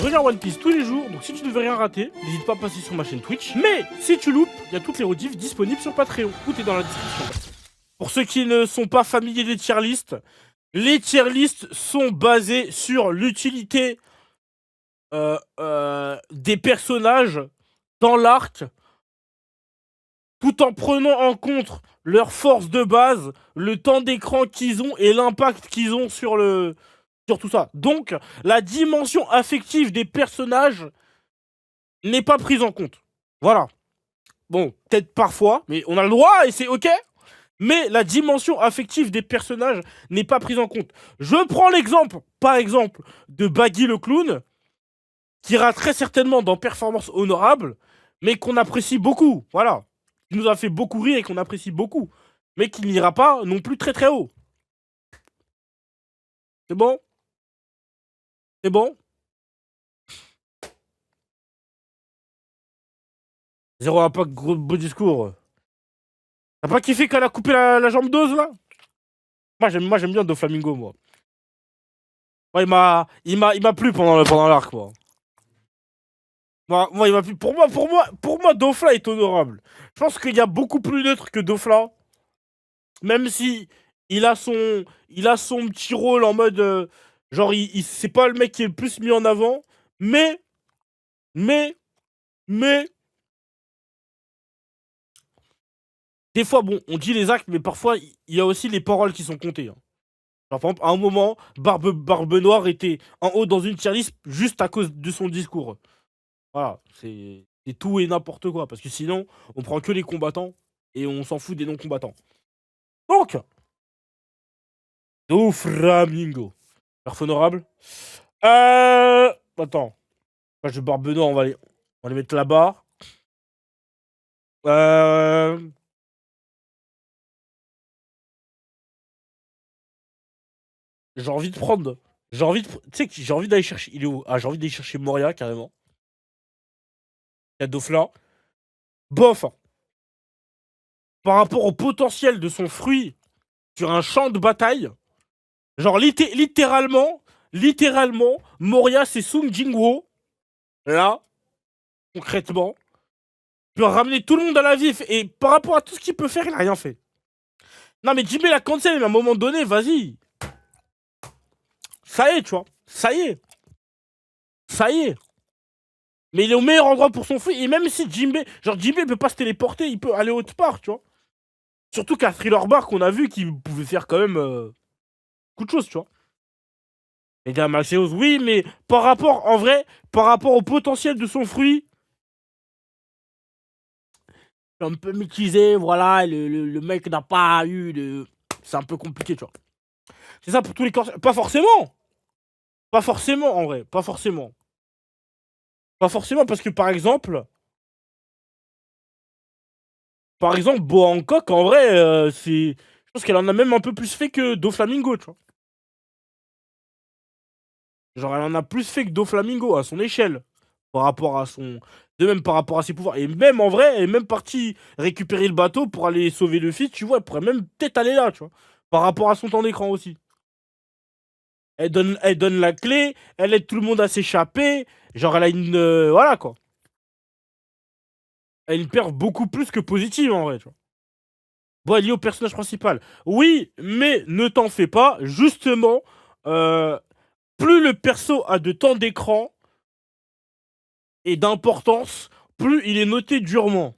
regarde One Piece tous les jours, donc si tu ne veux rien rater, n'hésite pas à passer sur ma chaîne Twitch. Mais si tu loupes, il y a toutes les rediffs disponibles sur Patreon. Tout est dans la description. Pour ceux qui ne sont pas familiers des tier lists, les tier lists sont basées sur l'utilité des personnages dans l'arc, tout en prenant en compte leur force de base, le temps d'écran qu'ils ont et l'impact qu'ils ont sur tout ça. Donc, la dimension affective des personnages n'est pas prise en compte. Voilà. Bon, peut-être parfois, mais on a le droit et c'est ok. Mais la dimension affective des personnages n'est pas prise en compte. Je prends l'exemple, par exemple, de Baggy le clown, qui ira très certainement dans Performance Honorable, mais qu'on apprécie beaucoup. Voilà. Qui nous a fait beaucoup rire et qu'on apprécie beaucoup. Mais qui n'ira pas non plus très très haut. C'est bon? C'est bon? Zéro impact, gros beau discours. T'as pas kiffé quand elle a coupé la jambe d'ose là? Moi j'aime bien Doflamingo moi. Moi il m'a plu pendant l'arc moi. Moi il m'a plu. Pour moi Dofla est honorable. Je pense qu'il y a beaucoup plus neutre que Dofla. Même si il a son petit rôle en mode genre c'est pas le mec qui est le plus mis en avant, mais des fois, bon, on dit les actes, mais parfois, il y a aussi les paroles qui sont comptées. Hein. Genre, par exemple, à un moment, Barbe Noire était en haut dans une tier list juste à cause de son discours. Voilà, c'est tout et n'importe quoi. Parce que sinon, on prend que les combattants et on s'en fout des non-combattants. Donc, Doflamingo. Perf honorable. Attends. Page de Barbe Noire, on va les mettre là-bas. J'ai envie de prendre. Tu sais que j'ai envie d'aller chercher. Il est où? Ah, j'ai envie d'aller chercher Moria carrément. Il y a Dofla. Bof. Par rapport au potentiel de son fruit sur un champ de bataille. Genre littéralement, Moria c'est Sung Jingwo. Là, concrètement. Il peut ramener tout le monde à la vie. Et par rapport à tout ce qu'il peut faire, il a rien fait. Non mais Jimmy la cancel, mais à un moment donné, vas-y. Ça y est, tu vois. Ça y est. Ça y est. Mais il est au meilleur endroit pour son fruit. Et même si Jinbe peut pas se téléporter, il peut aller autre part, tu vois. Surtout qu'à Thriller Bark, on a vu qu'il pouvait faire quand même beaucoup de choses, tu vois. Et bien, Maxeos, oui, mais en vrai, par rapport au potentiel de son fruit, un peu mitigé, voilà, le mec n'a pas eu de... C'est un peu compliqué, tu vois. C'est ça pour tous les corps. Pas forcément. Pas forcément, en vrai. Pas forcément. Pas forcément, parce que par exemple, Boa Hancock, en vrai, c'est... Je pense qu'elle en a même un peu plus fait que Doflamingo, tu vois. Genre, elle en a plus fait que Doflamingo à son échelle. Par rapport à son. De même par rapport à ses pouvoirs. Et même en vrai, elle est même partie récupérer le bateau pour aller sauver le fils, tu vois. Elle pourrait même peut-être aller là, tu vois. Par rapport à son temps d'écran aussi. Elle donne la clé, elle aide tout le monde à s'échapper. Genre, elle a une. Voilà quoi. Elle a une perf beaucoup plus que positive en vrai, tu vois. Bon, elle est liée au personnage principal. Oui, mais ne t'en fais pas. Justement, plus le perso a de temps d'écran et d'importance, plus il est noté durement.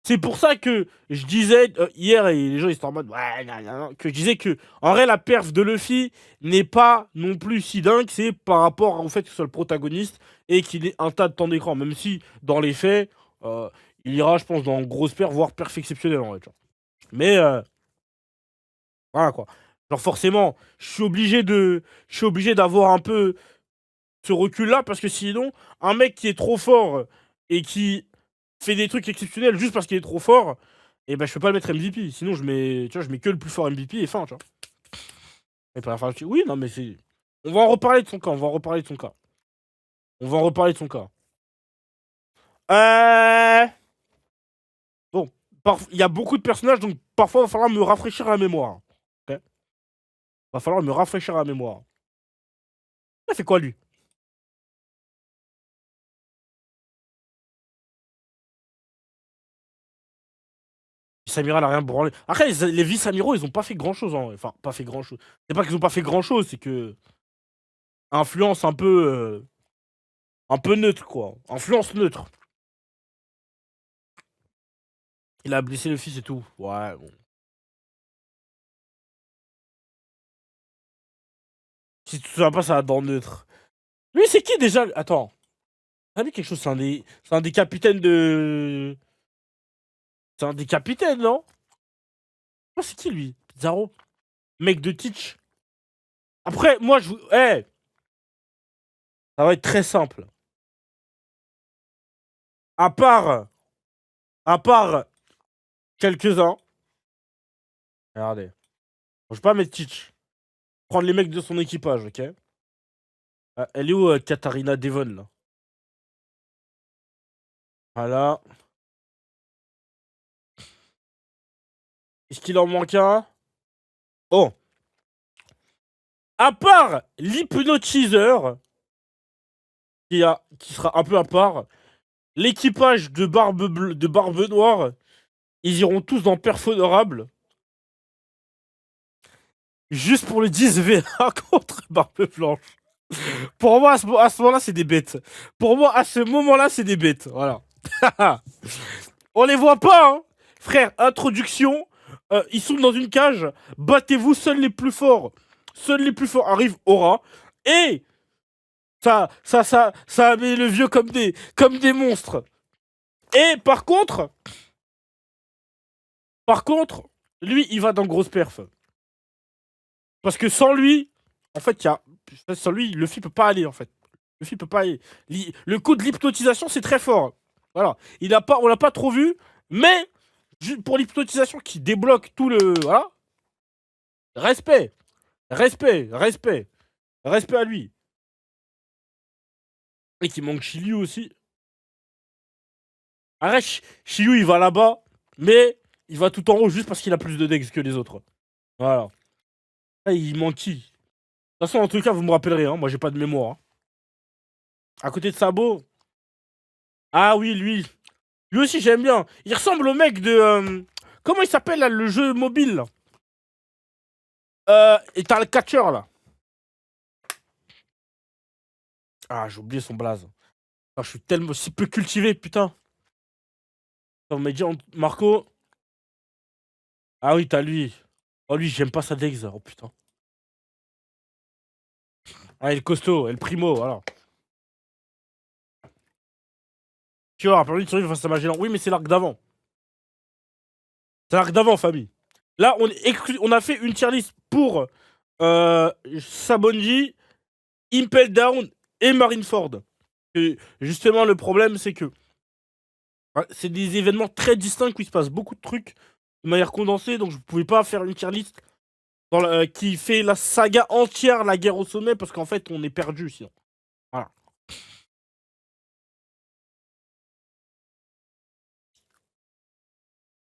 C'est pour ça que je disais hier, et les gens ils étaient en mode ouais, que je disais que en vrai la perf de Luffy n'est pas non plus si dingue, c'est par rapport au fait que ce soit le protagoniste et qu'il ait un tas de temps d'écran, même si dans les faits, il ira je pense dans grosse perf, voire perf exceptionnelle en vrai. Tu vois. Mais voilà quoi. Genre forcément, je suis obligé d'avoir un peu ce recul-là parce que sinon, un mec qui est trop fort et qui fait des trucs exceptionnels juste parce qu'il est trop fort, et ben je peux pas le mettre MVP. Sinon, je mets que le plus fort MVP et fin, tu vois. Et puis, enfin, oui, non, mais c'est. On va en reparler de son cas, on va en reparler de son cas. On va en reparler de son cas. Bon, il y a beaucoup de personnages, donc parfois, il va falloir me rafraîchir la mémoire. Ok. Va falloir me rafraîchir la mémoire. Il fait quoi, lui? Samira, elle a rien branlé. Après, les vice-amiraux, ils ont pas fait grand-chose. Hein. Enfin, pas fait grand-chose. C'est pas qu'ils ont pas fait grand-chose, c'est que... Influence un peu neutre, quoi. Influence neutre. Il a blessé le fils et tout. Ouais, bon. Si tout ça va pas, ça va dans neutre. Lui, c'est qui déjà? Attends. Ça dit quelque chose, c'est un des capitaines de... C'est un des capitaines, non? Oh, c'est qui, lui? Pizarro? Mec de Teach. Après, moi, je vous... Eh, ça va être très simple. À part... À part quelques-uns. Regardez. Je vais pas mettre Teach. Prendre les mecs de son équipage, ok? Elle est où, Katharina Devon, là? Voilà. Est-ce qu'il en manque un? Oh. À part l'hypnotiseur, qui sera un peu à part, l'équipage de Barbe Noire, ils iront tous dans Perf Honorable. Juste pour le 10v1 contre Barbe Blanche. Pour moi, à ce moment-là, c'est des bêtes. Pour moi, à ce moment-là, c'est des bêtes. Voilà. On les voit pas, hein. Frère, introduction. Ils sont dans une cage. Battez-vous, seuls les plus forts. Seuls les plus forts arrivent Aura. Et ça met le vieux comme des monstres. Et par contre, lui, il va dans grosse perf. Parce que sans lui, en fait, sans lui, Luffy peut pas aller, en fait. Luffy peut pas aller. Le coup de l'hypnotisation, c'est très fort. Voilà. On l'a pas trop vu, mais pour l'hypnotisation qui débloque tout le... Voilà. Respect. Respect. Respect. Respect à lui. Et qui manque Shiryu aussi. Arrête, Shiryu, il va là-bas, mais il va tout en haut juste parce qu'il a plus de dex que les autres. Voilà. Là, il manque qui? De toute façon, en tout cas, vous me rappellerez, hein. Moi, j'ai pas de mémoire. Hein. À côté de Sabo. Ah oui, lui. Lui aussi, j'aime bien. Il ressemble au mec de... comment il s'appelle, là, le jeu mobile, là et t'as le catcher, là. Ah, j'ai oublié son blaze. Ah, je suis tellement si peu cultivé, putain. On m'a dit, Marco. Ah oui, t'as lui. Oh, lui, j'aime pas sa dex. Oh, putain. Ah, il est costaud. El primo, voilà. Tu vois, permis de survivre face à Magellan. Oui, mais c'est l'arc d'avant. C'est l'arc d'avant, famille. Là, on a fait une tier list pour Sabonji, Impel Down et Marineford. Et justement, le problème, c'est que c'est des événements très distincts où il se passe beaucoup de trucs de manière condensée, donc je ne pouvais pas faire une tier list qui fait la saga entière, la guerre au sommet, parce qu'en fait, on est perdu sinon. Voilà.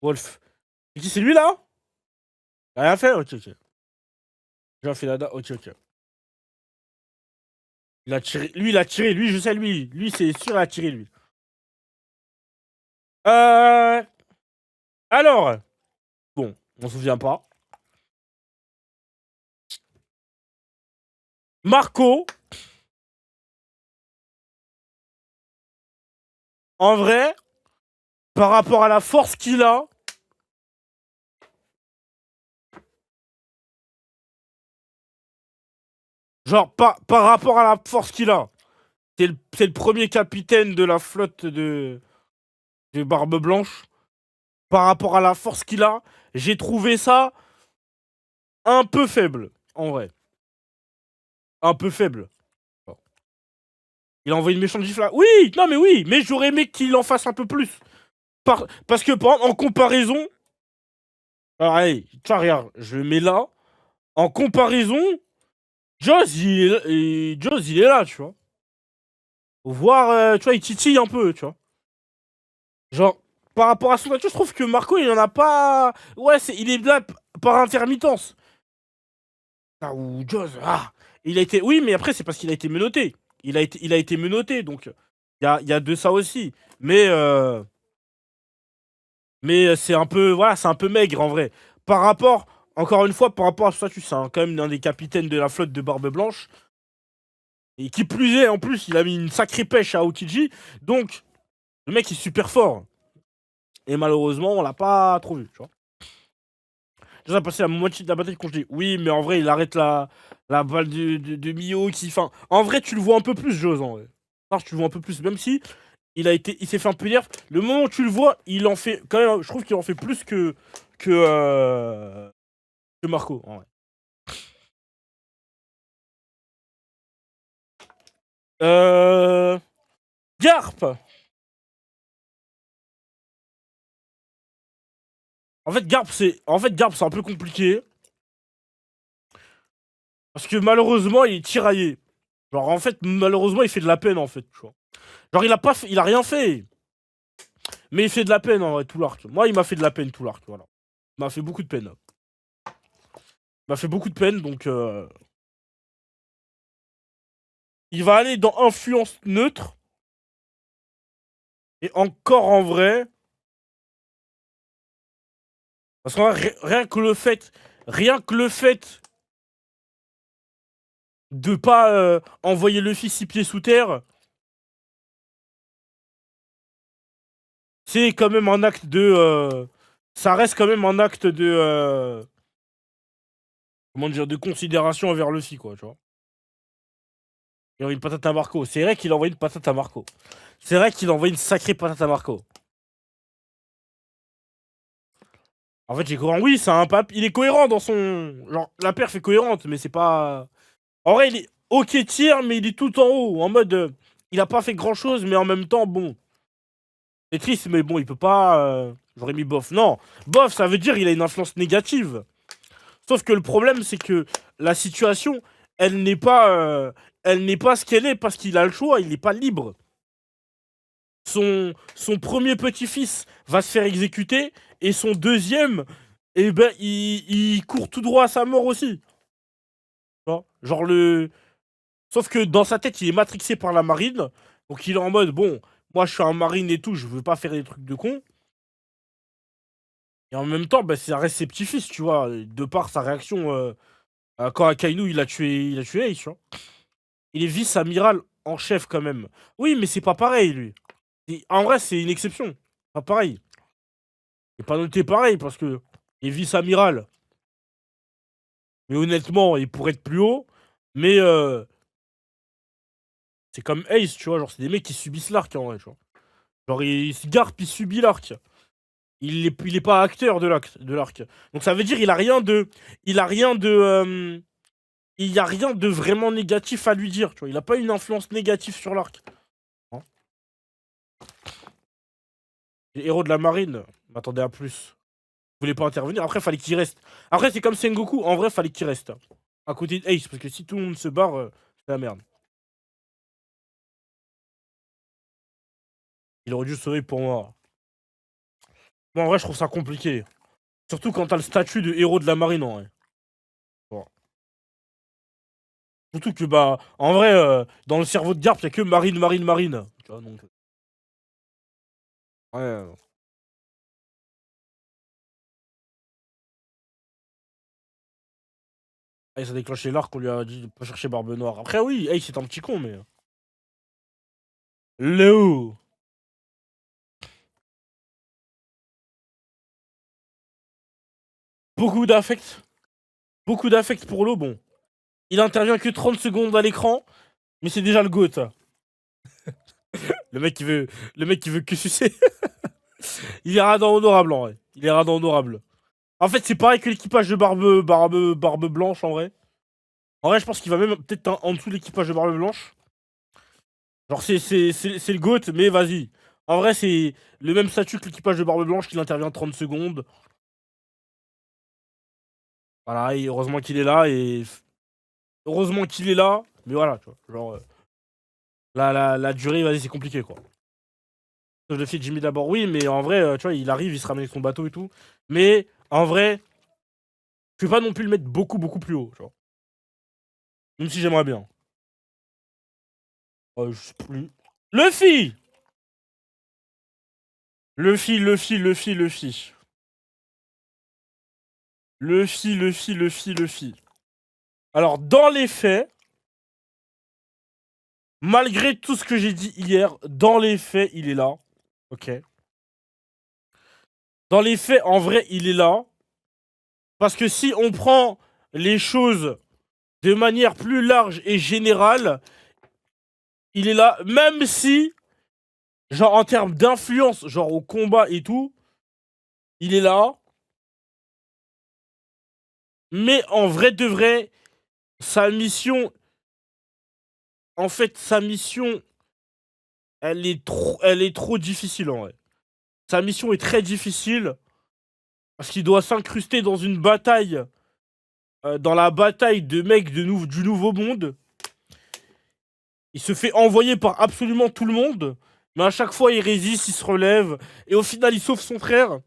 Wolf. Et qui c'est lui là? Il a rien fait? Ok, ok. J'ai fait la date. Ok, ok. Il a tiré. Lui, il a tiré. Lui, je sais, lui. Lui, c'est sûr, il a tiré, lui. Alors. Bon, on se souvient pas. Marco. En vrai, par rapport à la force qu'il a. Genre, par rapport à la force qu'il a. C'est le premier capitaine de la flotte de Barbe Blanche. Par rapport à la force qu'il a, j'ai trouvé ça un peu faible, en vrai. Un peu faible. Il a envoyé une méchante gifle là. Oui, non mais oui, mais j'aurais aimé qu'il en fasse un peu plus. Parce que, par exemple, en comparaison... Alors, allez, tu vois, regarde, je le mets là. En comparaison, Joss, il est là, tu vois. Voir, tu vois, il titille un peu, tu vois. Genre, par rapport à son nature, je trouve que Marco, il en a pas... Ouais, il est là par intermittence. Ah, ou Joss, il a été... Oui, mais après, c'est parce qu'il a été menotté. Il a été menotté, donc... Il y a de ça aussi. Mais... Mais c'est un peu, voilà, c'est un peu maigre en vrai. Par rapport, encore une fois, par rapport à Statue, c'est quand même un des capitaines de la flotte de Barbe Blanche. Et qui plus est, en plus, il a mis une sacrée pêche à Aokiji. Donc, le mec est super fort. Et malheureusement, on l'a pas trop vu, tu vois. Déjà, passé la moitié de la bataille quand je dis oui, mais en vrai, il arrête la balle de Mio qui. Enfin, en vrai, tu le vois un peu plus, Jose, en vrai. Alors, tu le vois un peu plus, même si il s'est fait un peu nerf. Le moment où tu le vois, il en fait quand même. Je trouve qu'il en fait plus que, euh, que Marco, en vrai. Euh, Garp. En fait, Garp, c'est un peu compliqué parce que malheureusement, il est tiraillé. Genre, en fait, malheureusement, il fait de la peine, en fait, tu vois. Genre, il a rien fait. Mais il fait de la peine, en vrai, tout l'arc. Moi, il m'a fait de la peine, tout l'arc, voilà. Il m'a fait beaucoup de peine. Il m'a fait beaucoup de peine, donc il va aller dans influence neutre. Et encore en vrai. Parce que rien que le fait de pas envoyer Luffy 6 pieds sous terre, c'est quand même un acte de. Ça reste quand même un acte de. Comment dire, de considération envers Luffy, quoi, tu vois. Il envoie une patate à Marco. C'est vrai qu'il a envoyé une patate à Marco. C'est vrai qu'il a envoyé une sacrée patate à Marco. En fait, j'ai cohérent. Oui, c'est un pape. Il est cohérent dans son. Genre, la perf est cohérente, mais c'est pas. En vrai, il est ok tir, mais il est tout en haut. En mode. Il a pas fait grand chose, mais en même temps, bon. C'est triste, mais bon, il peut pas. J'aurais mis bof. Non, bof, ça veut dire il a une influence négative. Sauf que le problème, c'est que la situation, elle n'est pas. Elle n'est pas ce qu'elle est parce qu'il a le choix, il n'est pas libre. Son premier petit-fils va se faire exécuter et son deuxième, eh ben, il court tout droit à sa mort aussi. Tu vois. Genre le. Sauf que dans sa tête, il est matrixé par la marine. Donc il est en mode, bon, moi je suis un marine et tout, je veux pas faire des trucs de con. Et en même temps, bah, ça reste ses petits-fils, tu vois, de par sa réaction quand Akainu il a tué Ace, tu vois. Il est vice-amiral en chef quand même. Oui, mais c'est pas pareil, lui. En vrai, c'est une exception. Pas pareil. Il est pas noté pareil parce que il est vice-amiral. Mais honnêtement, il pourrait être plus haut. Mais c'est comme Ace, tu vois. Genre, c'est des mecs qui subissent l'arc en vrai, tu vois. Genre, il se garpe, il subit l'arc. Il est pas acteur de l'arc. Donc ça veut dire il a rien de. Il a rien de. Il y a rien de vraiment négatif à lui dire, tu vois. Il a pas une influence négative sur l'arc. Hein. Les héros de la marine m'attendaient à plus. Ils voulaient pas intervenir. Après, fallait qu'il reste. Après, c'est comme Sengoku. En vrai, fallait qu'il reste. À côté de Ace. Parce que si tout le monde se barre, c'est la merde. Il aurait dû se sauver pour moi. Moi, en vrai, je trouve ça compliqué. Surtout quand t'as le statut de héros de la marine, en vrai. Bon. Surtout que, bah, en vrai, dans le cerveau de Garp, y'a que marine, marine, marine. Tu vois, donc. Ouais. Ace a déclenché l'arc, on lui a dit de pas chercher Barbe Noire. Après, oui, Ace c'est un petit con, mais. Léo! Beaucoup d'affect. Beaucoup d'affect pour l'eau, bon. Il intervient que 30 secondes à l'écran, mais c'est déjà le GOAT. Le mec qui veut, le mec qui veut que sucer. Il est radin honorable en vrai. Il est radin honorable. En fait, c'est pareil que l'équipage de Barbe Blanche en vrai. En vrai, je pense qu'il va même peut-être en dessous de l'équipage de Barbe Blanche. Genre, c'est le GOAT, mais vas-y. En vrai, c'est le même statut que l'équipage de Barbe Blanche qui intervient 30 secondes. Voilà, et heureusement qu'il est là, et heureusement qu'il est là, mais voilà, tu vois. Genre, la durée, vas-y, c'est compliqué, quoi. Je le fais Jimmy d'abord, oui, mais en vrai, tu vois, il arrive, il se ramène avec son bateau et tout. Mais en vrai, je vais pas non plus le mettre beaucoup, beaucoup plus haut, tu vois. Même si j'aimerais bien. Je sais plus. Luffy! Luffy, Luffy, Luffy, Luffy. Luffy, Luffy, Luffy, Luffy. Alors, dans les faits, malgré tout ce que j'ai dit hier, dans les faits, il est là. Ok. Dans les faits, en vrai, il est là. Parce que si on prend les choses de manière plus large et générale, il est là. Même si, genre en termes d'influence, genre au combat et tout, il est là. Mais en vrai de vrai, sa mission, en fait, sa mission, elle est trop difficile en vrai. Sa mission est très difficile parce qu'il doit s'incruster dans une bataille, dans la bataille de mecs du Nouveau Monde. Il se fait envoyer par absolument tout le monde, mais à chaque fois il résiste, il se relève, et au final il sauve son frère,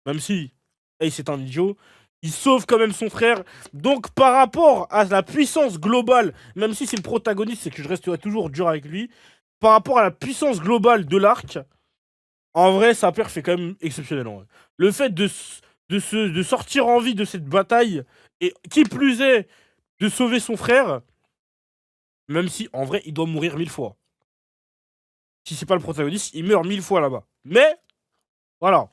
même si, hey, c'est un idiot, il sauve quand même son frère. Donc par rapport à la puissance globale, même si c'est le protagoniste, c'est que je resterai toujours dur avec lui, par rapport à la puissance globale de l'arc, en vrai sa perf est quand même exceptionnelle en vrai. Le fait de sortir en vie de cette bataille, et qui plus est, de sauver son frère, même si en vrai il doit mourir 1000 fois. Si c'est pas le protagoniste, il meurt 1000 fois là-bas. Mais, voilà.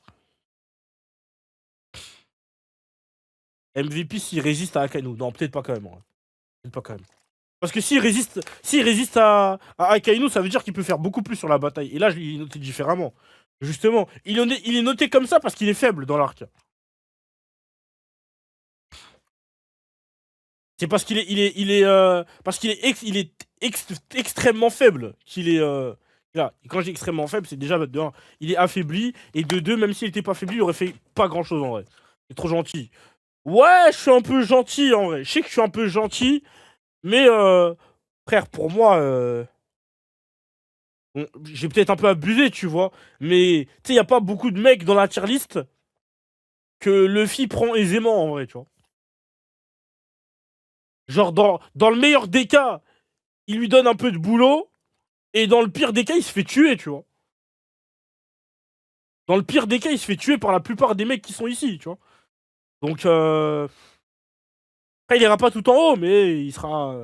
MVP s'il résiste à Akainu. Non, peut-être pas quand même. Ouais. Peut-être pas quand même. Parce que s'il résiste à Akainu, ça veut dire qu'il peut faire beaucoup plus sur la bataille. Et là, il est noté différemment. Justement, il est noté comme ça parce qu'il est faible dans l'arc. C'est parce qu'il est, parce qu'il est, extrêmement faible qu'il est. Là. Et quand j'ai extrêmement faible, c'est déjà de 1, il est affaibli. Et de 2, même s'il était pas affaibli, il aurait fait pas grand chose en vrai. Il est trop gentil. Ouais, je suis un peu gentil en vrai. Je sais que je suis un peu gentil, mais frère, pour moi, bon, j'ai peut-être un peu abusé, tu vois. Mais tu sais, y a pas beaucoup de mecs dans la tier list que Luffy prend aisément en vrai, tu vois. Genre, dans le meilleur des cas, il lui donne un peu de boulot, et dans le pire des cas, il se fait tuer, tu vois. Dans le pire des cas, il se fait tuer par la plupart des mecs qui sont ici, tu vois. Donc, après, il ira pas tout en haut, mais il sera.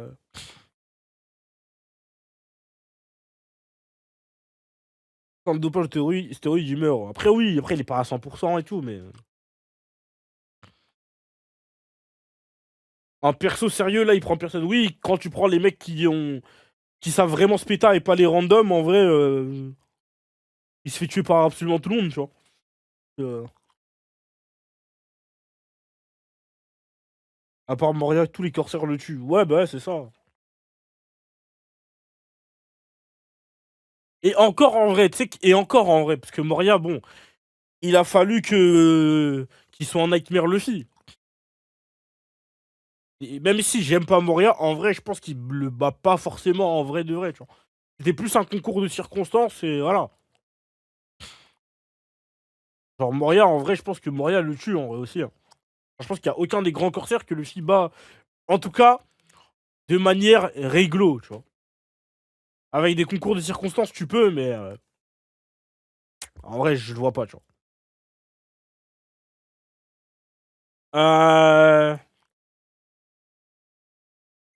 Comme dopage stéroïde, il meurt. Après, oui, après, il est pas à 100% et tout, mais. Un perso sérieux, là, il prend personne. Oui, quand tu prends les mecs qui savent vraiment se péter et pas les randoms, en vrai, il se fait tuer par absolument tout le monde, tu vois. Euh, à part Moria, tous les corsaires le tuent. Ouais, bah ouais, c'est ça. Et encore en vrai, tu sais, et encore en vrai, parce que Moria, bon, il a fallu qu'il soit en Nightmare Luffy. Et même si j'aime pas Moria, en vrai, je pense qu'il le bat pas forcément en vrai de vrai, tu vois. C'était plus un concours de circonstances et voilà. Genre Moria, en vrai, je pense que Moria le tue en vrai aussi, hein. Je pense qu'il n'y a aucun des grands corsaires que Luffy bat. En tout cas, de manière réglo, tu vois. Avec des concours de circonstances, tu peux, mais en vrai, je le vois pas, tu vois. Euh,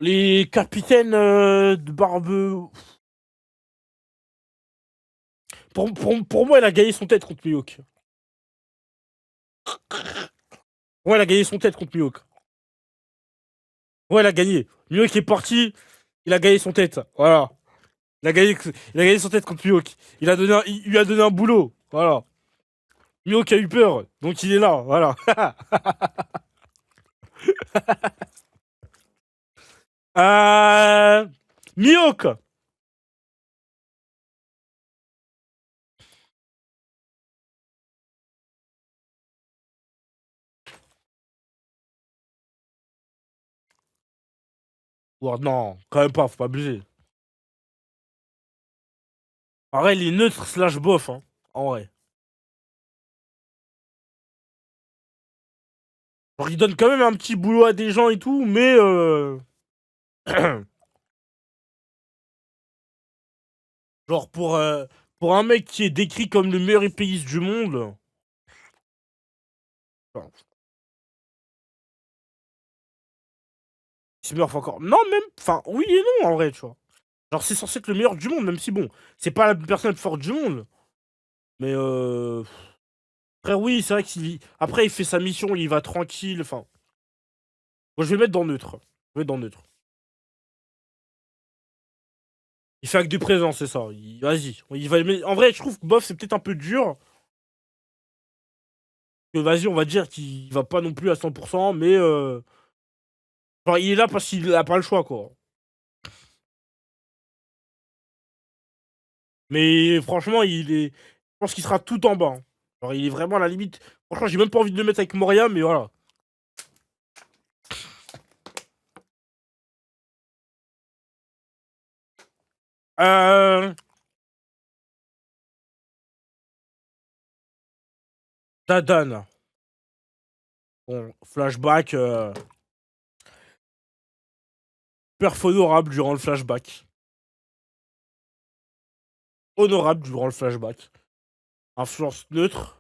les capitaines de barbe. Pour moi, il a gagné son tête contre Mihawk. Ouais, il a gagné son tête contre Mihawk. Ouais, il a gagné. Mihawk est parti, il a gagné son tête. Voilà. Il a gagné son tête contre Mihawk. Il lui a donné un boulot. Voilà. Mihawk a eu peur, donc il est là. Voilà. euh... Mihawk. Ouais, non, quand même pas, faut pas abuser. En vrai, il est neutre slash bof, hein. En vrai. Genre, il donne quand même un petit boulot à des gens et tout, mais genre Pour un mec qui est décrit comme le meilleur épéiste du monde. Enfin, c'est meilleur encore. Non, même. Enfin, oui et non en vrai, tu vois. Genre, c'est censé être le meilleur du monde, même si bon, c'est pas la personne la plus forte du monde. Mais frère, oui, c'est vrai qu'il. Après, il fait sa mission, il va tranquille. Enfin. Moi, je vais le mettre dans neutre. Je vais mettre dans neutre. Il fait acte de présence, c'est ça. Vas-y. En vrai, je trouve que bof, c'est peut-être un peu dur. Que vas-y, on va dire qu'il va pas non plus à 100%, mais genre, il est là parce qu'il a pas le choix, quoi. Mais franchement, je pense qu'il sera tout en bas, hein. Genre, il est vraiment à la limite. Franchement, j'ai même pas envie de le mettre avec Moria, mais voilà. Euh... Dadan. Bon, flashback. Perf honorable durant le flashback. Honorable durant le flashback. Influence neutre.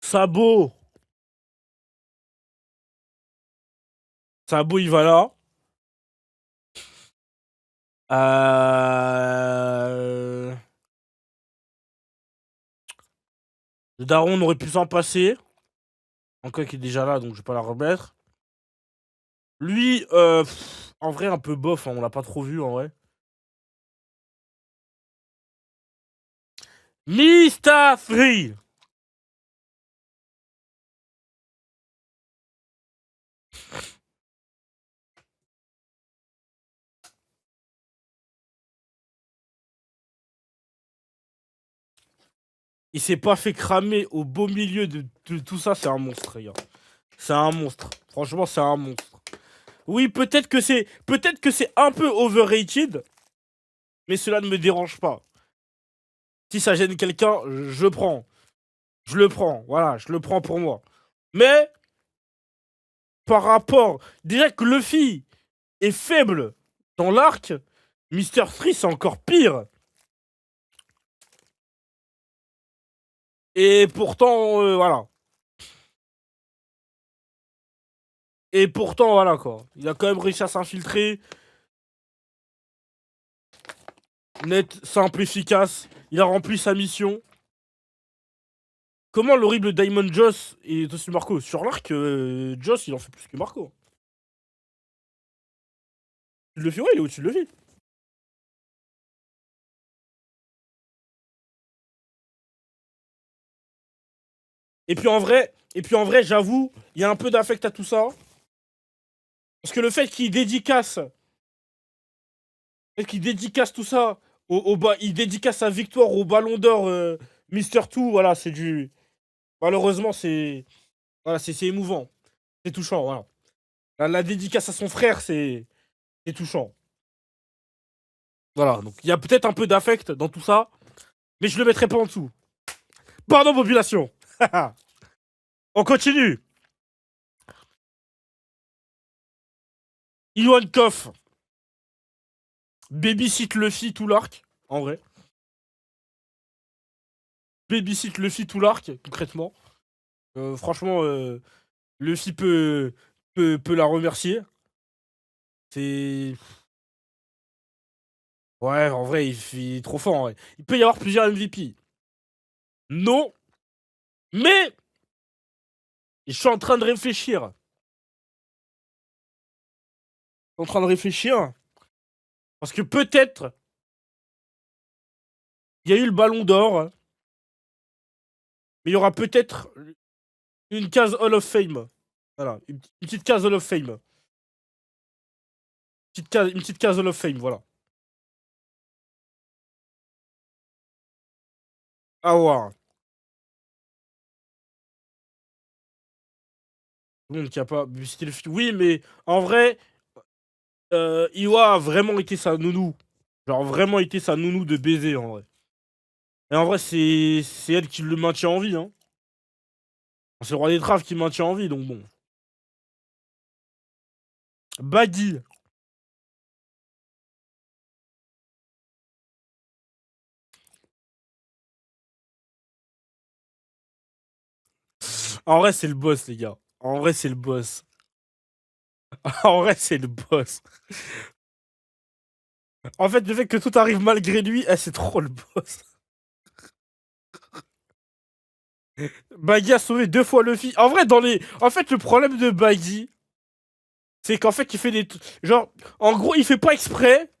Sabot. Sabot, il va là. Euh... Le daron aurait pu s'en passer. Encore qui est déjà là, donc je vais pas la remettre. Lui, en vrai, un peu bof, hein, on l'a pas trop vu en vrai. Mr. Free. Il s'est pas fait cramer au beau milieu de tout ça, c'est un monstre, les gars. C'est un monstre. Franchement, c'est un monstre. Oui, peut-être que c'est un peu overrated, mais cela ne me dérange pas. Si ça gêne quelqu'un, je prends. Je le prends, voilà, je le prends pour moi. Mais, par rapport... Déjà que Luffy est faible dans l'arc, Mr. Free, c'est encore pire. Et pourtant, voilà. Et pourtant, voilà, quoi. Il a quand même réussi à s'infiltrer. Net, simple, efficace. Il a rempli sa mission. Comment l'horrible Diamond Joss est aussi Marco? Sur l'arc, Joss, il en fait plus que Marco. Tu le fais, ouais, il est au-dessus de Luffy. Et puis en vrai, j'avoue, il y a un peu d'affect à tout ça. Parce que le fait qu'il dédicace tout ça, il dédicace sa victoire au Ballon d'Or Mister Two, voilà, c'est du. Malheureusement, c'est. Voilà, c'est émouvant. C'est touchant, voilà. La dédicace à son frère, c'est touchant. Voilà, donc il y a peut-être un peu d'affect dans tout ça, mais je le mettrai pas en dessous. Pardon, population. On continue. Iwan Koff. Babysit Luffy tout l'arc, en vrai. Babysit Luffy tout l'arc, concrètement. Franchement, Luffy peut la remercier. C'est. Ouais, en vrai, il est trop fort, en vrai. Il peut y avoir plusieurs MVP. Non, mais je suis en train de réfléchir. Je suis en train de réfléchir. Parce que peut-être, il y a eu le ballon d'or, mais il y aura peut-être une case Hall of Fame. Voilà, une petite case Hall of Fame. Une petite case Hall of Fame, voilà. À voir. Tout le monde qui a pas visité le film. Oui, mais en vrai, Iwa a vraiment été sa nounou. Genre vraiment été sa nounou de baiser, en vrai. Et en vrai, c'est elle qui le maintient en vie, hein. C'est le roi des traves qui le maintient en vie, donc bon. Baggy. En vrai, c'est le boss, les gars. En vrai, c'est le boss. En vrai, c'est le boss. En fait, le fait que tout arrive malgré lui, c'est trop le boss. Baggy a sauvé 2 fois Luffy. En vrai, En fait, le problème de Baggy, c'est qu'en fait, il fait des... Genre, en gros, il fait pas exprès,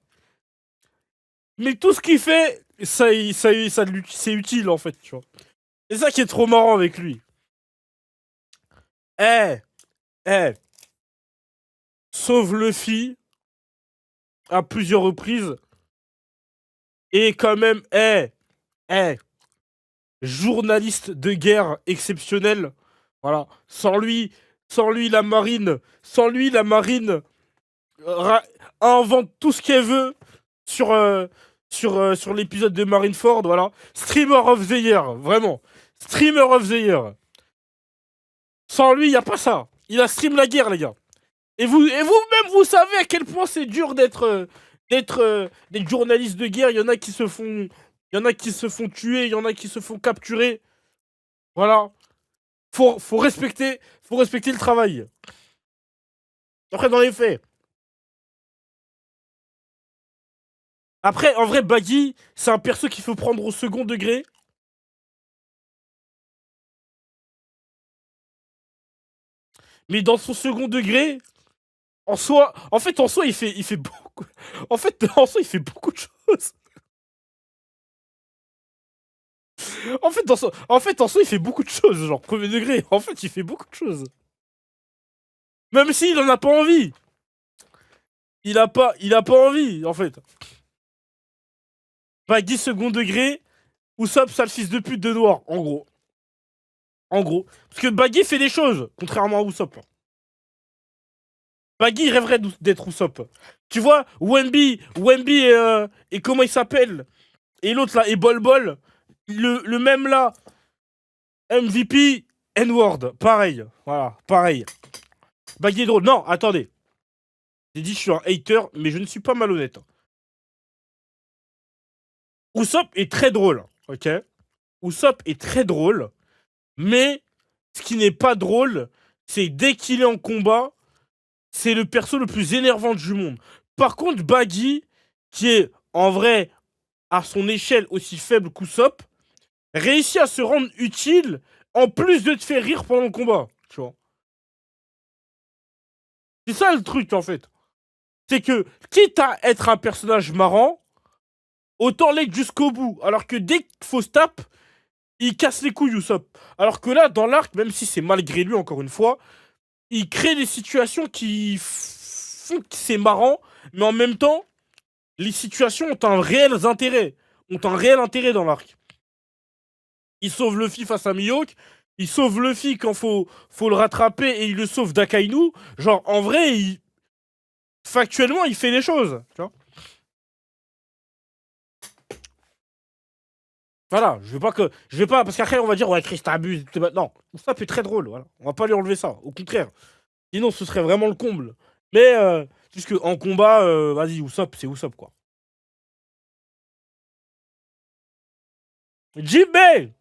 mais tout ce qu'il fait, c'est utile, en fait, tu vois. C'est ça qui est trop marrant avec lui. Eh, eh, sauve Luffy à plusieurs reprises, et quand même, eh, journaliste de guerre exceptionnel. Voilà. Sans lui, la marine invente tout ce qu'elle veut sur, sur l'épisode de Marineford. Voilà. Streamer of the Year, vraiment. Streamer of the Year. Sans lui, il n'y a pas ça. Il a stream la guerre, les gars. Et vous-même, vous savez à quel point c'est dur d'être journaliste de guerre. Il y en a qui se font, il y en a qui se font tuer, il y en a qui se font capturer. Voilà. Faut respecter le travail. Après, dans les faits. Après, en vrai, Baggy, c'est un perso qu'il faut prendre au second degré. Mais dans son second degré, en soi, il fait beaucoup. En fait, en soi, il fait beaucoup de choses. En soi, il fait beaucoup de choses, genre premier degré. En fait, il fait beaucoup de choses. Même s'il en a pas envie. Il a pas envie, en fait. Baggy second degré, Usopp, sale fils de pute de noir, en gros. En gros. Parce que Baggy fait des choses, contrairement à Usopp. Baggy rêverait d'être Usopp. Tu vois, Wemby et comment il s'appelle. Et l'autre là, et Bol Bol. Le même là, MVP, N-word. Pareil. Voilà, pareil. Baggy est drôle. Non, attendez. J'ai dit je suis un hater, mais je ne suis pas malhonnête. Usopp est très drôle, ok. Usopp est très drôle, mais ce qui n'est pas drôle, c'est dès qu'il est en combat, c'est le perso le plus énervant du monde. Par contre, Baggy, qui est en vrai à son échelle aussi faible qu'Usopp, réussit à se rendre utile en plus de te faire rire pendant le combat. Tu vois. C'est ça le truc en fait. C'est que, quitte à être un personnage marrant, autant l'être jusqu'au bout. Alors que dès qu'il faut se tape, il casse les couilles Usopp. Alors que là, dans l'arc, même si c'est malgré lui encore une fois, il crée des situations qui font que c'est marrant, mais en même temps, les situations ont un réel intérêt. Ont un réel intérêt dans l'arc. Il sauve Luffy face à Mihawk. Il sauve Luffy quand faut le rattraper et il le sauve d'Akainu. Genre, en vrai, factuellement, il fait les choses. Tu vois. Voilà, je vais pas, parce qu'après on va dire ouais Chris t'abuses. Non, ça peut être très drôle. Voilà, on va pas lui enlever ça. Au contraire, sinon ce serait vraiment le comble. Mais juste que en combat, vas-y Usopp, c'est Usopp quoi. Jinbei,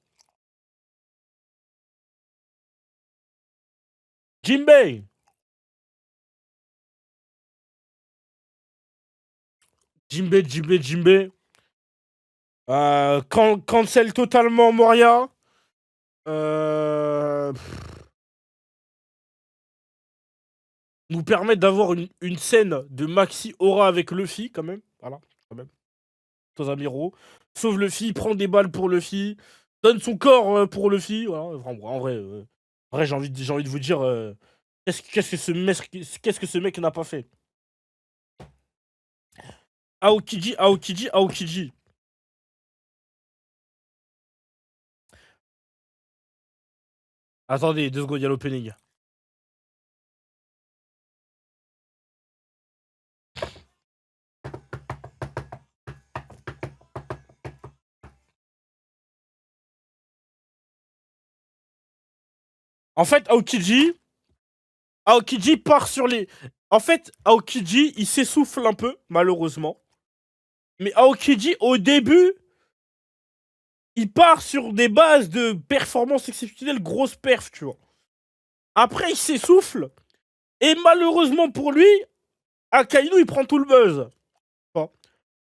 Jinbei, Jinbei. Cancel totalement Moria. Euh, Nous permettre d'avoir une scène de Maxi Aura avec Luffy, quand même. Voilà, quand même. Dans un miroir. Sauve Luffy, prend des balles pour Luffy, donne son corps pour Luffy. Voilà. En vrai, j'ai envie de vous dire, qu'est-ce que ce mec n'a pas fait. Aokiji. Attendez, 2 secondes, il y a l'opening. En fait, Aokiji part sur les. En fait, Aokiji, il s'essouffle un peu, malheureusement. Mais Aokiji, au début, il part sur des bases de performance exceptionnelle, grosse perf, tu vois. Après, il s'essouffle. Et malheureusement pour lui, Akainu, il prend tout le buzz. Bon.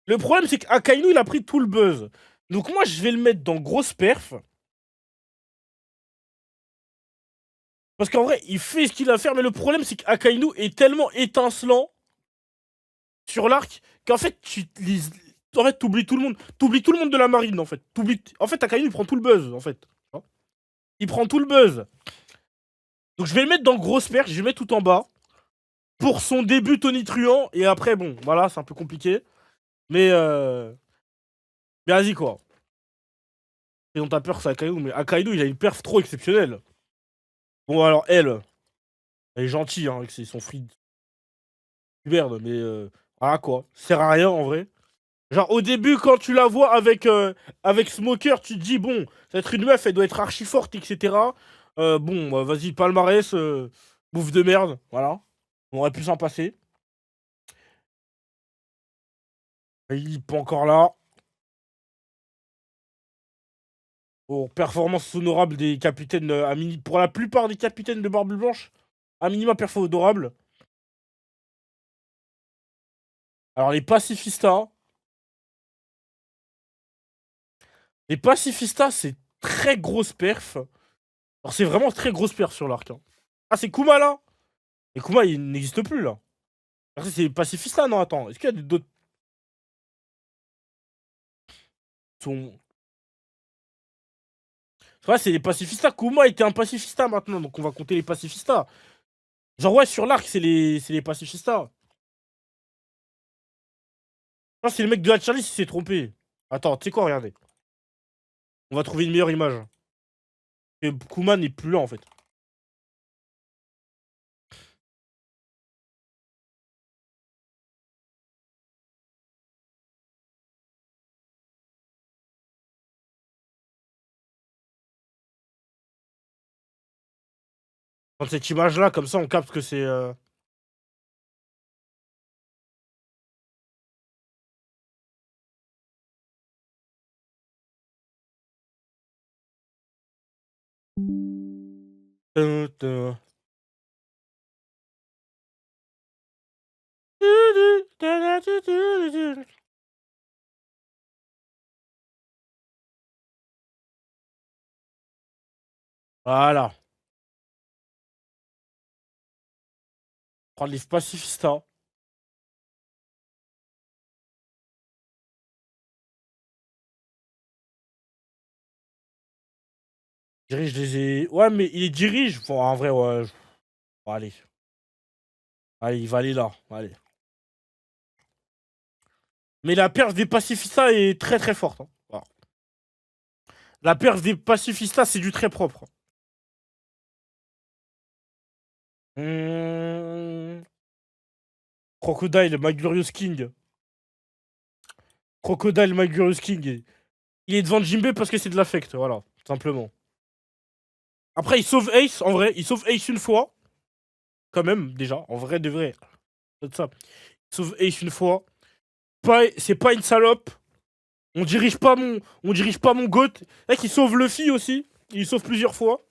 Le problème, c'est qu'Akainu, il a pris tout le buzz. Donc moi, je vais le mettre dans grosse perf. Parce qu'en vrai, il fait ce qu'il a à faire. Mais le problème, c'est qu'Akainu est tellement étincelant sur l'arc qu'en fait, en fait, t'oublies tout le monde. T'oublies tout le monde de la marine, en fait. En fait, Akainu, il prend tout le buzz, en fait. Il prend tout le buzz. Donc je vais le mettre dans grosse perf. Je vais le mettre tout en bas. Pour son début tonitruant. Et après, bon, voilà, c'est un peu compliqué. Mais vas-y, quoi. Et dont t'as peur, c'est Akainu. Mais Akainu, il a une perf trop exceptionnelle. Bon, alors, elle est gentille, hein, avec son free merde, mais voilà, quoi. Ça sert à rien, en vrai. Genre, au début, quand tu la vois avec Smoker, tu te dis, bon, ça va être une meuf, elle doit être archi forte, etc. Bon, bah, vas-y, palmarès, bouffe de merde, voilà. On aurait pu s'en passer. Et il est pas encore là. Bon, performance honorable des capitaines, pour la plupart des capitaines de Barbe Blanche, à minima performance honorable. Alors, les pacifistas, c'est très grosse perf. Alors, c'est vraiment très grosse perf sur l'arc, hein. Ah, c'est Kuma, là? Et Kuma, il n'existe plus, là. Après, c'est les pacifistas, non, attends. Est-ce qu'il y a d'autres... Sont... Ouais, c'est les pacifistas. Kuma était un pacifista, maintenant, donc on va compter les pacifistas. Genre, ouais, sur l'arc, c'est les pacifistas. Non, c'est le mec de la Charlie qui s'est trompé. Attends, tu sais quoi, regardez. On va trouver une meilleure image. Et Kuma n'est plus là, en fait. Quand cette image-là, comme ça, on capte que c'est... Tum, tum. Voilà. Prendre les pacifistas. Dirige Ouais, mais il dirige. Bon, en vrai, ouais. Bon, allez. Allez, il va aller là. Allez. Mais la perf des pacifistas est très très forte, hein. Voilà. La perf des pacifistas, c'est du très propre. Mmh. Crocodile, Magurious King. Crocodile, Magurious King. Il est devant Jinbe parce que c'est de l'affect, voilà. Simplement. Après, il sauve Ace, en vrai. Il sauve Ace une fois. Quand même, déjà. En vrai, de vrai. C'est ça. Il sauve Ace une fois. C'est pas une salope. On dirige pas mon goat. Mec, il sauve Luffy aussi. Il sauve plusieurs fois.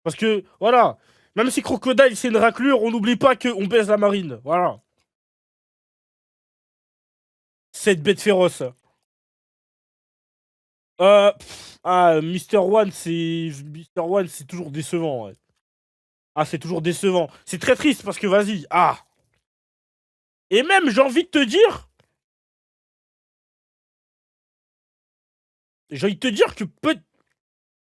Parce que, voilà. Même si Crocodile, c'est une raclure, on n'oublie pas qu'on baise la marine. Voilà. Cette bête féroce. Mister One, c'est toujours décevant, ouais. Ah, c'est toujours décevant. C'est très triste parce que, vas-y. Ah. Et même, j'ai envie de te dire. J'ai envie de te dire que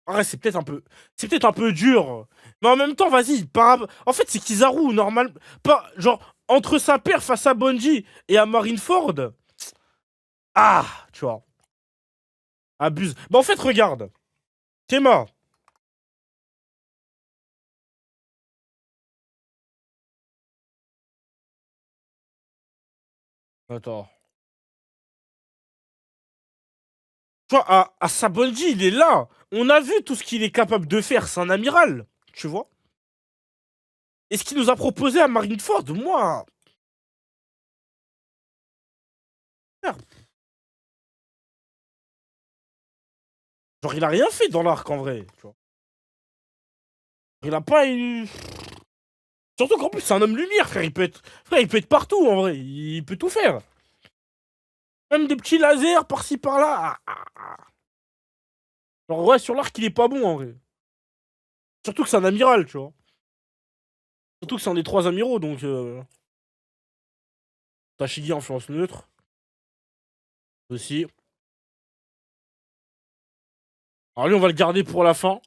Ah, c'est peut-être un peu. C'est peut-être un peu dur. Mais en même temps, vas-y. En fait, c'est Kizaru, normal. Pas. Genre, entre sa paire face à Bungie et à Marineford. Ah, tu vois. Abuse. Bah, en fait, regarde. Théma. Attends. Tu vois, à Sabonji, il est là. On a vu tout ce qu'il est capable de faire. C'est un amiral. Tu vois. Et ce qu'il nous a proposé à Marineford, moi. Merde. Genre, il a rien fait dans l'arc en vrai. Tu vois. Il a pas eu. Surtout qu'en plus, c'est un homme lumière, frère. Frère, il peut être partout en vrai. Il peut tout faire. Même des petits lasers par-ci par-là. Genre, ouais, sur l'arc, il est pas bon en vrai. Surtout que c'est un amiral, tu vois. Surtout que c'est un des 3 amiraux, donc. Tashigi influence neutre. Aussi. Alors lui, on va le garder pour la fin.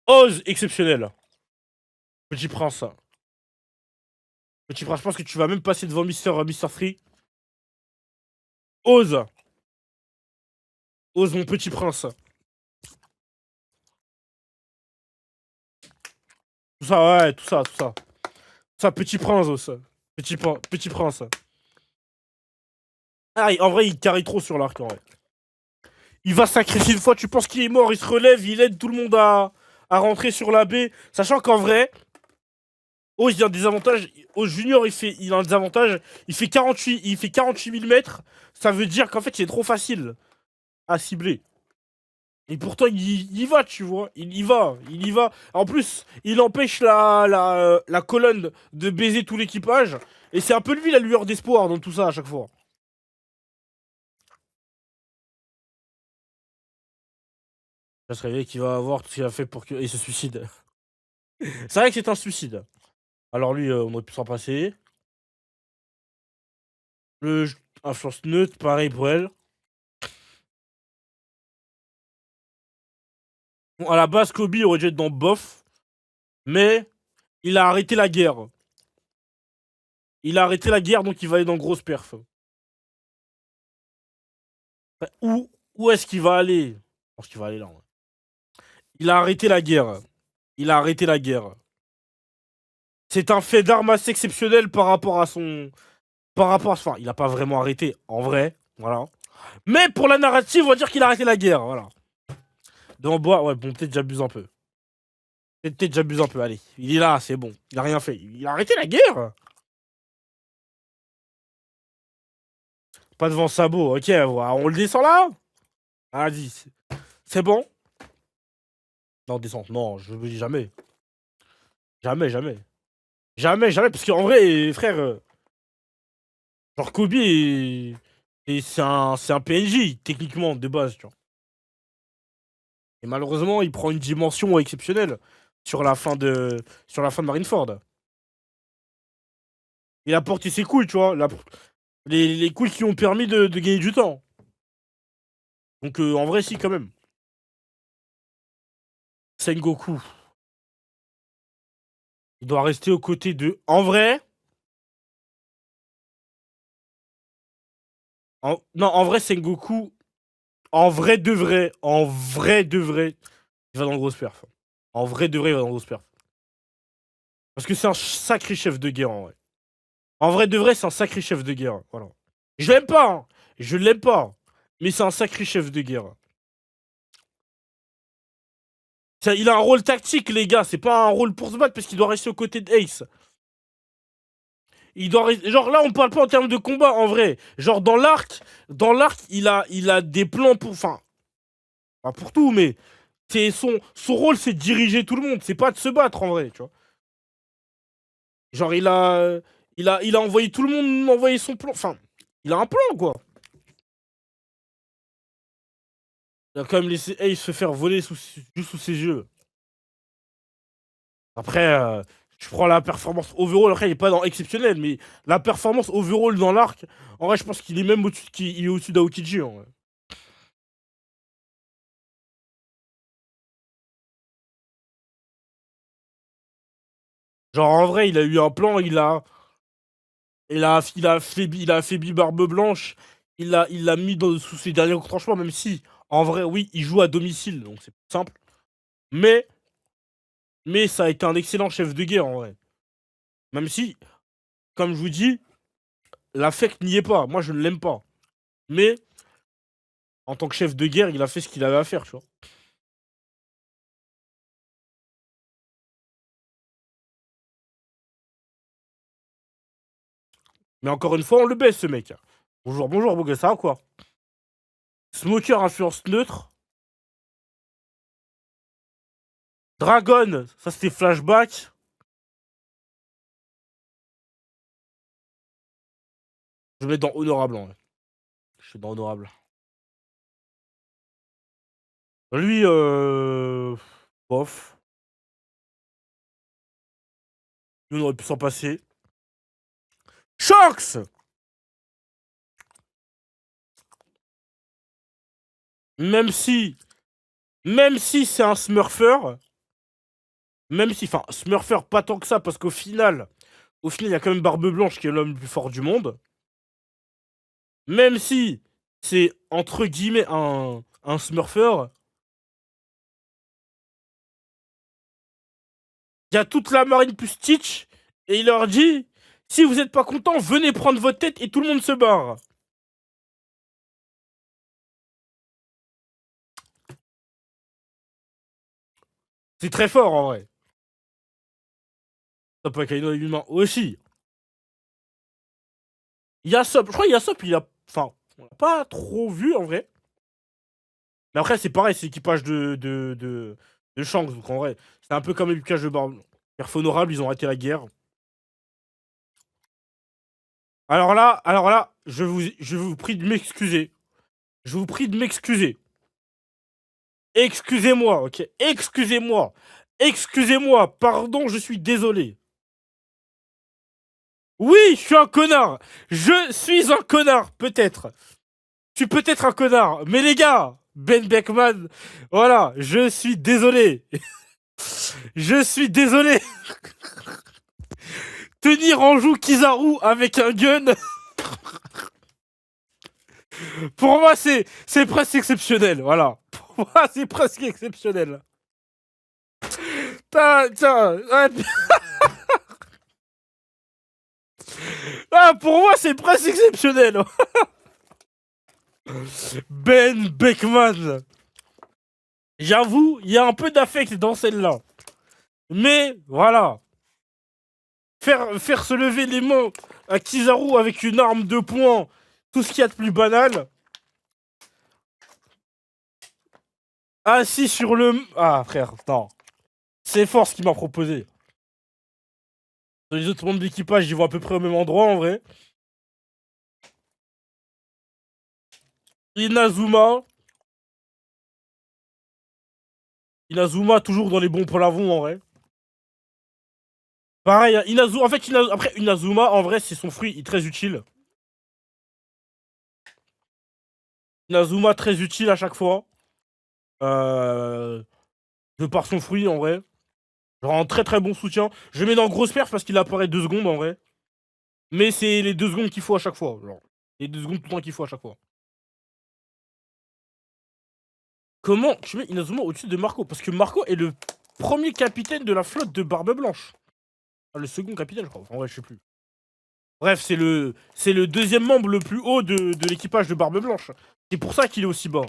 Oz exceptionnel. Petit prince. Petit prince, je pense que tu vas même passer devant Mister Free. Ose. Ose, mon petit prince. Tout ça, ouais, tout ça, tout ça. Ça, petit prince, Ose. Petit prince. Ah, en vrai, il carry trop sur l'arc, en vrai. Il va sacrifier une fois, tu penses qu'il est mort, il se relève, il aide tout le monde à rentrer sur la baie. Sachant qu'en vrai, Ose, il a des avantages. Ose Junior, il a un désavantage. Il fait 48 000 mètres. Ça veut dire qu'en fait, il est trop facile à cibler. Et pourtant, il y va, tu vois. Il y va, il y va. En plus, il empêche la colonne de baiser tout l'équipage. Et c'est un peu lui la lueur d'espoir dans tout ça à chaque fois. Ça se réveille qu'il va avoir tout ce qu'il a fait pour que. Et il se suicide. C'est vrai que c'est un suicide. Alors lui, on aurait pu s'en passer. Le influence neutre, pareil pour elle. Bon, à la base, Kobe aurait dû être dans bof. Mais il a arrêté la guerre. Il a arrêté la guerre, donc il va aller dans grosse perf. Enfin, où est-ce qu'il va aller? Je pense qu'il va aller là. Ouais. Il a arrêté la guerre. Il a arrêté la guerre. C'est un fait d'armes assez exceptionnel par rapport à son. Par rapport à. Enfin, il a pas vraiment arrêté, en vrai. Voilà. Mais pour la narrative, on va dire qu'il a arrêté la guerre. Voilà. Dans bois, ouais, bon, peut-être j'abuse un peu. Peut-être j'abuse un peu, allez. Il est là, c'est bon. Il a rien fait. Il a arrêté la guerre. Pas devant Sabot, ok, voilà. On le descend là. Vas-y. C'est bon. Non, descend. Non, je me dis jamais. Jamais, jamais. Jamais, jamais. Parce qu'en vrai, frère, genre Kobe, c'est un PNJ, techniquement, de base, tu vois. Et malheureusement, il prend une dimension exceptionnelle sur la fin de Marineford. Il a porté ses couilles, tu vois. Les couilles qui ont permis de gagner du temps. Donc, en vrai, si, quand même. Sengoku. Il doit rester aux côtés de. En vrai. Non, en vrai, Sengoku. En vrai de vrai. En vrai de vrai. Il va dans le gros perf. En vrai de vrai, il va dans le gros perf. Parce que c'est un sacré chef de guerre, en vrai. En vrai de vrai, c'est un sacré chef de guerre. Voilà. Je l'aime pas, hein. Je l'aime pas. Mais c'est un sacré chef de guerre. Il a un rôle tactique, les gars. C'est pas un rôle pour se battre parce qu'il doit rester aux côtés d'Ace. Il doit rester. Genre là, on parle pas en termes de combat, en vrai. Genre dans l'arc, il a des plans pour. Enfin, pas pour tout, mais. Son rôle, c'est de diriger tout le monde. C'est pas de se battre, en vrai, tu vois. Genre, il a envoyé tout le monde envoyer son plan. Enfin, il a un plan, quoi. Il a quand même laissé Ace se faire voler juste sous ses yeux. Après, je prends la performance overall. Après, il est pas dans exceptionnel, mais la performance overall dans l'arc, en vrai, je pense qu'il est même au-dessus d'Aokiji. En vrai. Genre, en vrai, il a eu un plan, il a affaibli Barbe Blanche, il l'a mis sous ses derniers retranchements, même si, en vrai, oui, il joue à domicile, donc c'est simple. Mais, mais ça a été un excellent chef de guerre, en vrai. Même si, comme je vous dis, l'affect n'y est pas. Moi, je ne l'aime pas. Mais, en tant que chef de guerre, il a fait ce qu'il avait à faire, tu vois. Mais encore une fois, on le baisse, ce mec. Bonjour, bonjour, beau gars, ça va quoi? Smoker, influence neutre. Dragon, ça c'était flashback. Je vais mettre dans honorable, en vrai. Je suis dans honorable. Lui, bof. Lui, on aurait pu s'en passer. Shanks! Même si c'est un smurfer, même si, enfin, smurfer pas tant que ça, parce qu'au final, il y a quand même Barbe Blanche qui est l'homme le plus fort du monde. Même si c'est, entre guillemets, un smurfer, il y a toute la marine plus Stitch, et il leur dit, si vous êtes pas content, venez prendre votre tête, et tout le monde se barre. C'est très fort, en vrai. Ça peut être humain aussi. Yasop, je crois Yasop, il a... Enfin, on l'a pas trop vu, en vrai. Mais après, c'est pareil, c'est l'équipage de Shanks, donc en vrai, c'est un peu comme l'équipage de Barbe. Perf honorable, ils ont arrêté la guerre. Alors là, je vous prie de m'excuser. Je vous prie de m'excuser. Excusez-moi, ok? Excusez-moi. Excusez-moi, pardon, je suis désolé. Oui, je suis un connard. Je suis un connard, peut-être. Je suis peut-être un connard. Mais les gars, Ben Beckman, voilà, je suis désolé. Je suis désolé. Tenir en joue Kizaru avec un gun, pour moi, c'est presque exceptionnel. Voilà. Pour moi, c'est presque exceptionnel. Tiens, ah, pour moi, c'est presque exceptionnel. Ben Beckman. J'avoue, il y a un peu d'affect dans celle-là. Mais, voilà. Faire se lever les mains à Kizaru avec une arme de poing, tout ce qu'il y a de plus banal. Assis sur le... Ah, frère, non. C'est fort ce qu'il m'a proposé. Dans les autres membres d'équipage, ils vont à peu près au même endroit, en vrai. Inazuma. Inazuma, toujours dans les bons polavons, en vrai. Pareil, hein, Inazuma... En fait, après, Inazuma, en vrai, c'est son fruit très utile. Inazuma, très utile à chaque fois. De par son fruit, en vrai. Genre un très très bon soutien. Je le mets dans grosse perf parce qu'il apparaît 2 secondes, en vrai. Mais c'est les 2 secondes qu'il faut à chaque fois. Genre, les 2 secondes tout le temps qu'il faut à chaque fois. Comment tu mets Inazuma au-dessus de Marco? Parce que Marco est le premier capitaine de la flotte de Barbe Blanche. Ah, le second capitaine, je crois. En vrai, je sais plus. Bref, c'est le deuxième membre le plus haut de l'équipage de Barbe Blanche. C'est pour ça qu'il est aussi bas.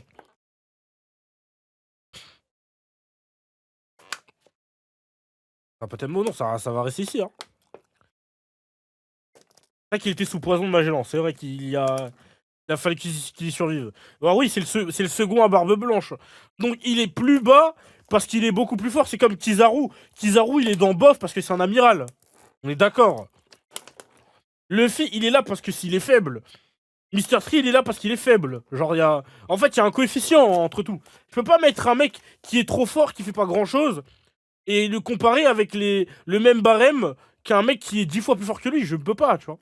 Ah, pas tellement, non, ça va rester ici. Hein. C'est vrai qu'il était sous poison de Magellan. C'est vrai qu'il a fallu qu'il y survive. Alors oui, c'est le second à Barbe Blanche. Donc il est plus bas parce qu'il est beaucoup plus fort. C'est comme Kizaru. Kizaru, il est dans bof parce que c'est un amiral. On est d'accord. Luffy, il est là parce que s'il est faible. Mr. Tree, il est là parce qu'il est faible. Genre, il y a... En fait, il y a un coefficient entre tout. Je peux pas mettre un mec qui est trop fort, qui fait pas grand-chose, et le comparer avec le même barème qu'un mec qui est 10 fois plus fort que lui. Je ne peux pas, tu vois.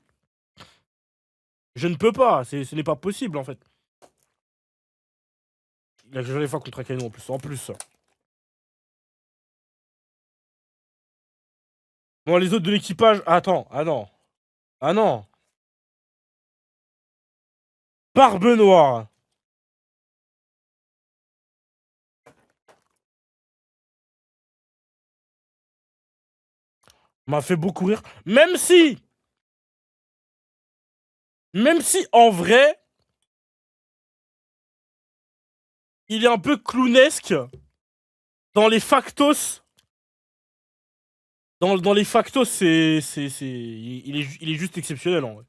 Je ne peux pas. Ce n'est pas possible, en fait. Il a que les fois contre Akainu, en plus. En plus. Bon, les autres de l'équipage... Attends, ah non. Ah non. Barbe Noire. M'a fait beaucoup rire. Même si, en vrai, il est un peu clownesque dans les factos. Dans les factos, il est juste exceptionnel, en vrai.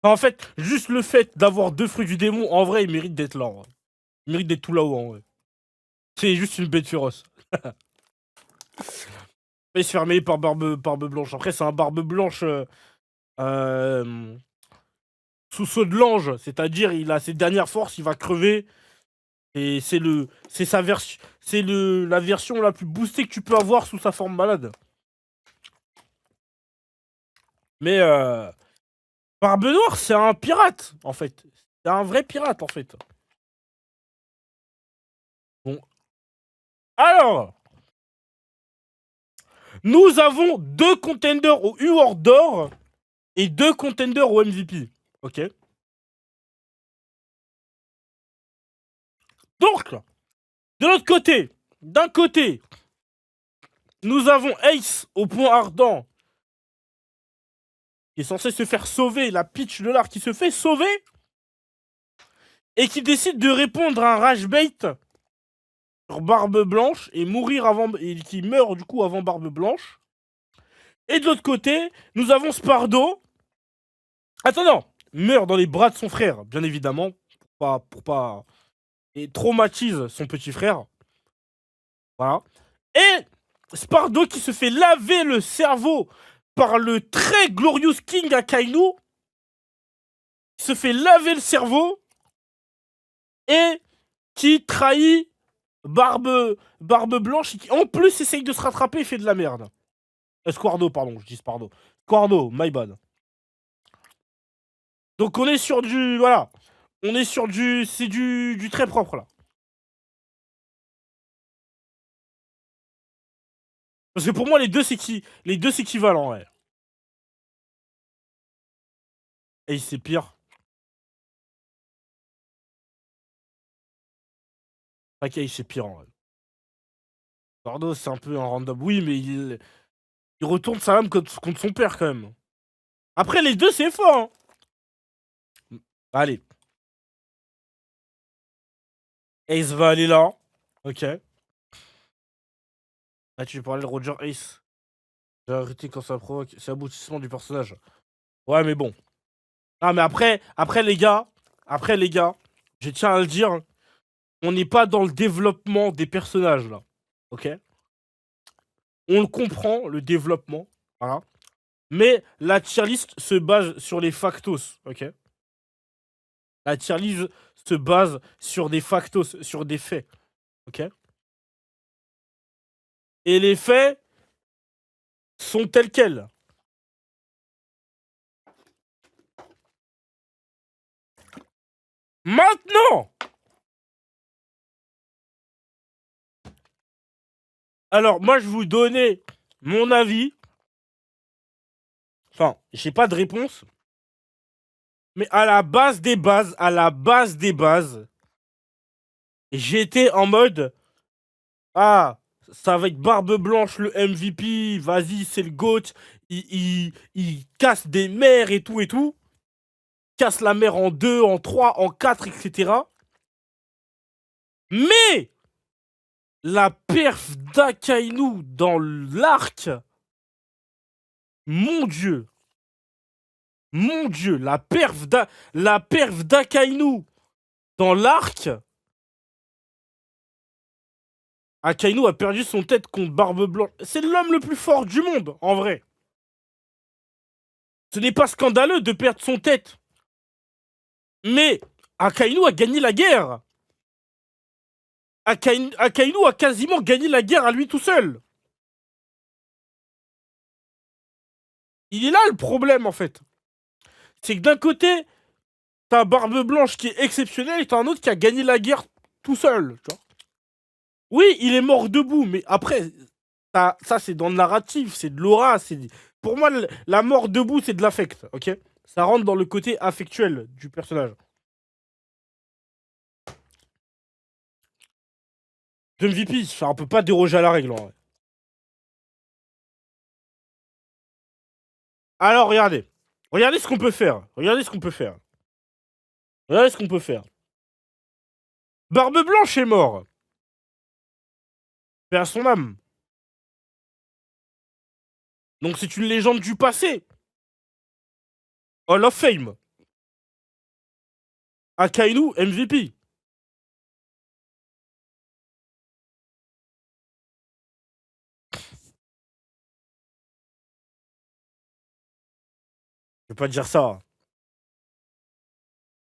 En fait, juste le fait d'avoir 2 fruits du démon, en vrai, il mérite d'être là. Il mérite d'être tout là-haut, en vrai. C'est juste une bête féroce. Il se fait remettre par barbe blanche. Après, c'est un barbe blanche euh, sous saut de l'ange. C'est-à-dire, il a ses dernières forces, il va crever. Et c'est sa version. C'est la version la plus boostée que tu peux avoir sous sa forme malade. Mais Barbe Noire, c'est un pirate, en fait. C'est un vrai pirate, en fait. Bon. Alors, nous avons 2 contenders au Award d'or et 2 contenders au MVP. Ok. Donc, de l'autre côté, d'un côté, nous avons Ace au point ardent, qui est censé se faire sauver, la pitch de l'art qui se fait sauver, et qui décide de répondre à un rage bait sur Barbe Blanche et mourir avant, et qui meurt du coup avant Barbe Blanche. Et de l'autre côté, nous avons Spardo. Attends, non, meurt dans les bras de son frère, bien évidemment, pour pas et traumatise son petit frère. Voilà. Et Spardo qui se fait laver le cerveau par le très glorious King Akainu, se fait laver le cerveau et qui trahit Barbe Blanche et qui en plus essaye de se rattraper et fait de la merde. Squardo, pardon, je dis Spardo. Squardo, my bad. Donc on est sur du... Voilà. On est sur du... C'est du très propre là. Parce que pour moi les deux c'est équivalent, ouais. Et c'est pire. Ok, c'est pire en vrai. Squardo c'est un peu un random. Oui mais il retourne sa lame contre son père quand même. Après les deux c'est fort hein. Allez. Ace va aller là. Ok. Ah tu parlais de Roger Ace. J'ai arrêté quand ça provoque. C'est l'aboutissement du personnage. Ouais mais bon. Ah mais après les gars, je tiens à le dire, on n'est pas dans le développement des personnages là. Ok. On le comprend, le développement. Voilà. Mais la tier list se base sur les factos. Ok. La tier list se base sur des factos, sur des faits. Ok. Et les faits sont tels quels. Maintenant! Alors, moi, je vais vous donner mon avis. Enfin, j'ai pas de réponse. Mais à la base des bases, j'étais en mode ah, ça va être Barbe Blanche le MVP, vas-y, c'est le GOAT. Il casse des mers et tout et tout. Casse la mer en 2, en 3, en 4, etc. Mais la perf d'Akainu dans l'arc, mon dieu, la perf d'Akainu dans l'arc. Akainu a perdu son tête contre Barbe Blanche. C'est l'homme le plus fort du monde, en vrai. Ce n'est pas scandaleux de perdre son tête. Mais Akainu a gagné la guerre. Akainu a quasiment gagné la guerre à lui tout seul. Il est là le problème, en fait. C'est que d'un côté, t'as Barbe Blanche qui est exceptionnel et t'as un autre qui a gagné la guerre tout seul. Tu vois. Oui, il est mort debout, mais après, ça c'est dans le narratif, c'est de l'aura. Pour moi, la mort debout, c'est de l'affect, ok. Ça rentre dans le côté affectuel du personnage. De MVP, on peut pas déroger à la règle, en vrai. Alors, regardez. Regardez ce qu'on peut faire. Regardez ce qu'on peut faire. Regardez ce qu'on peut faire. Barbe Blanche est mort. Paix à son âme. Donc c'est une légende du passé. Hall of Fame. Akainu, MVP. Je vais pas dire ça.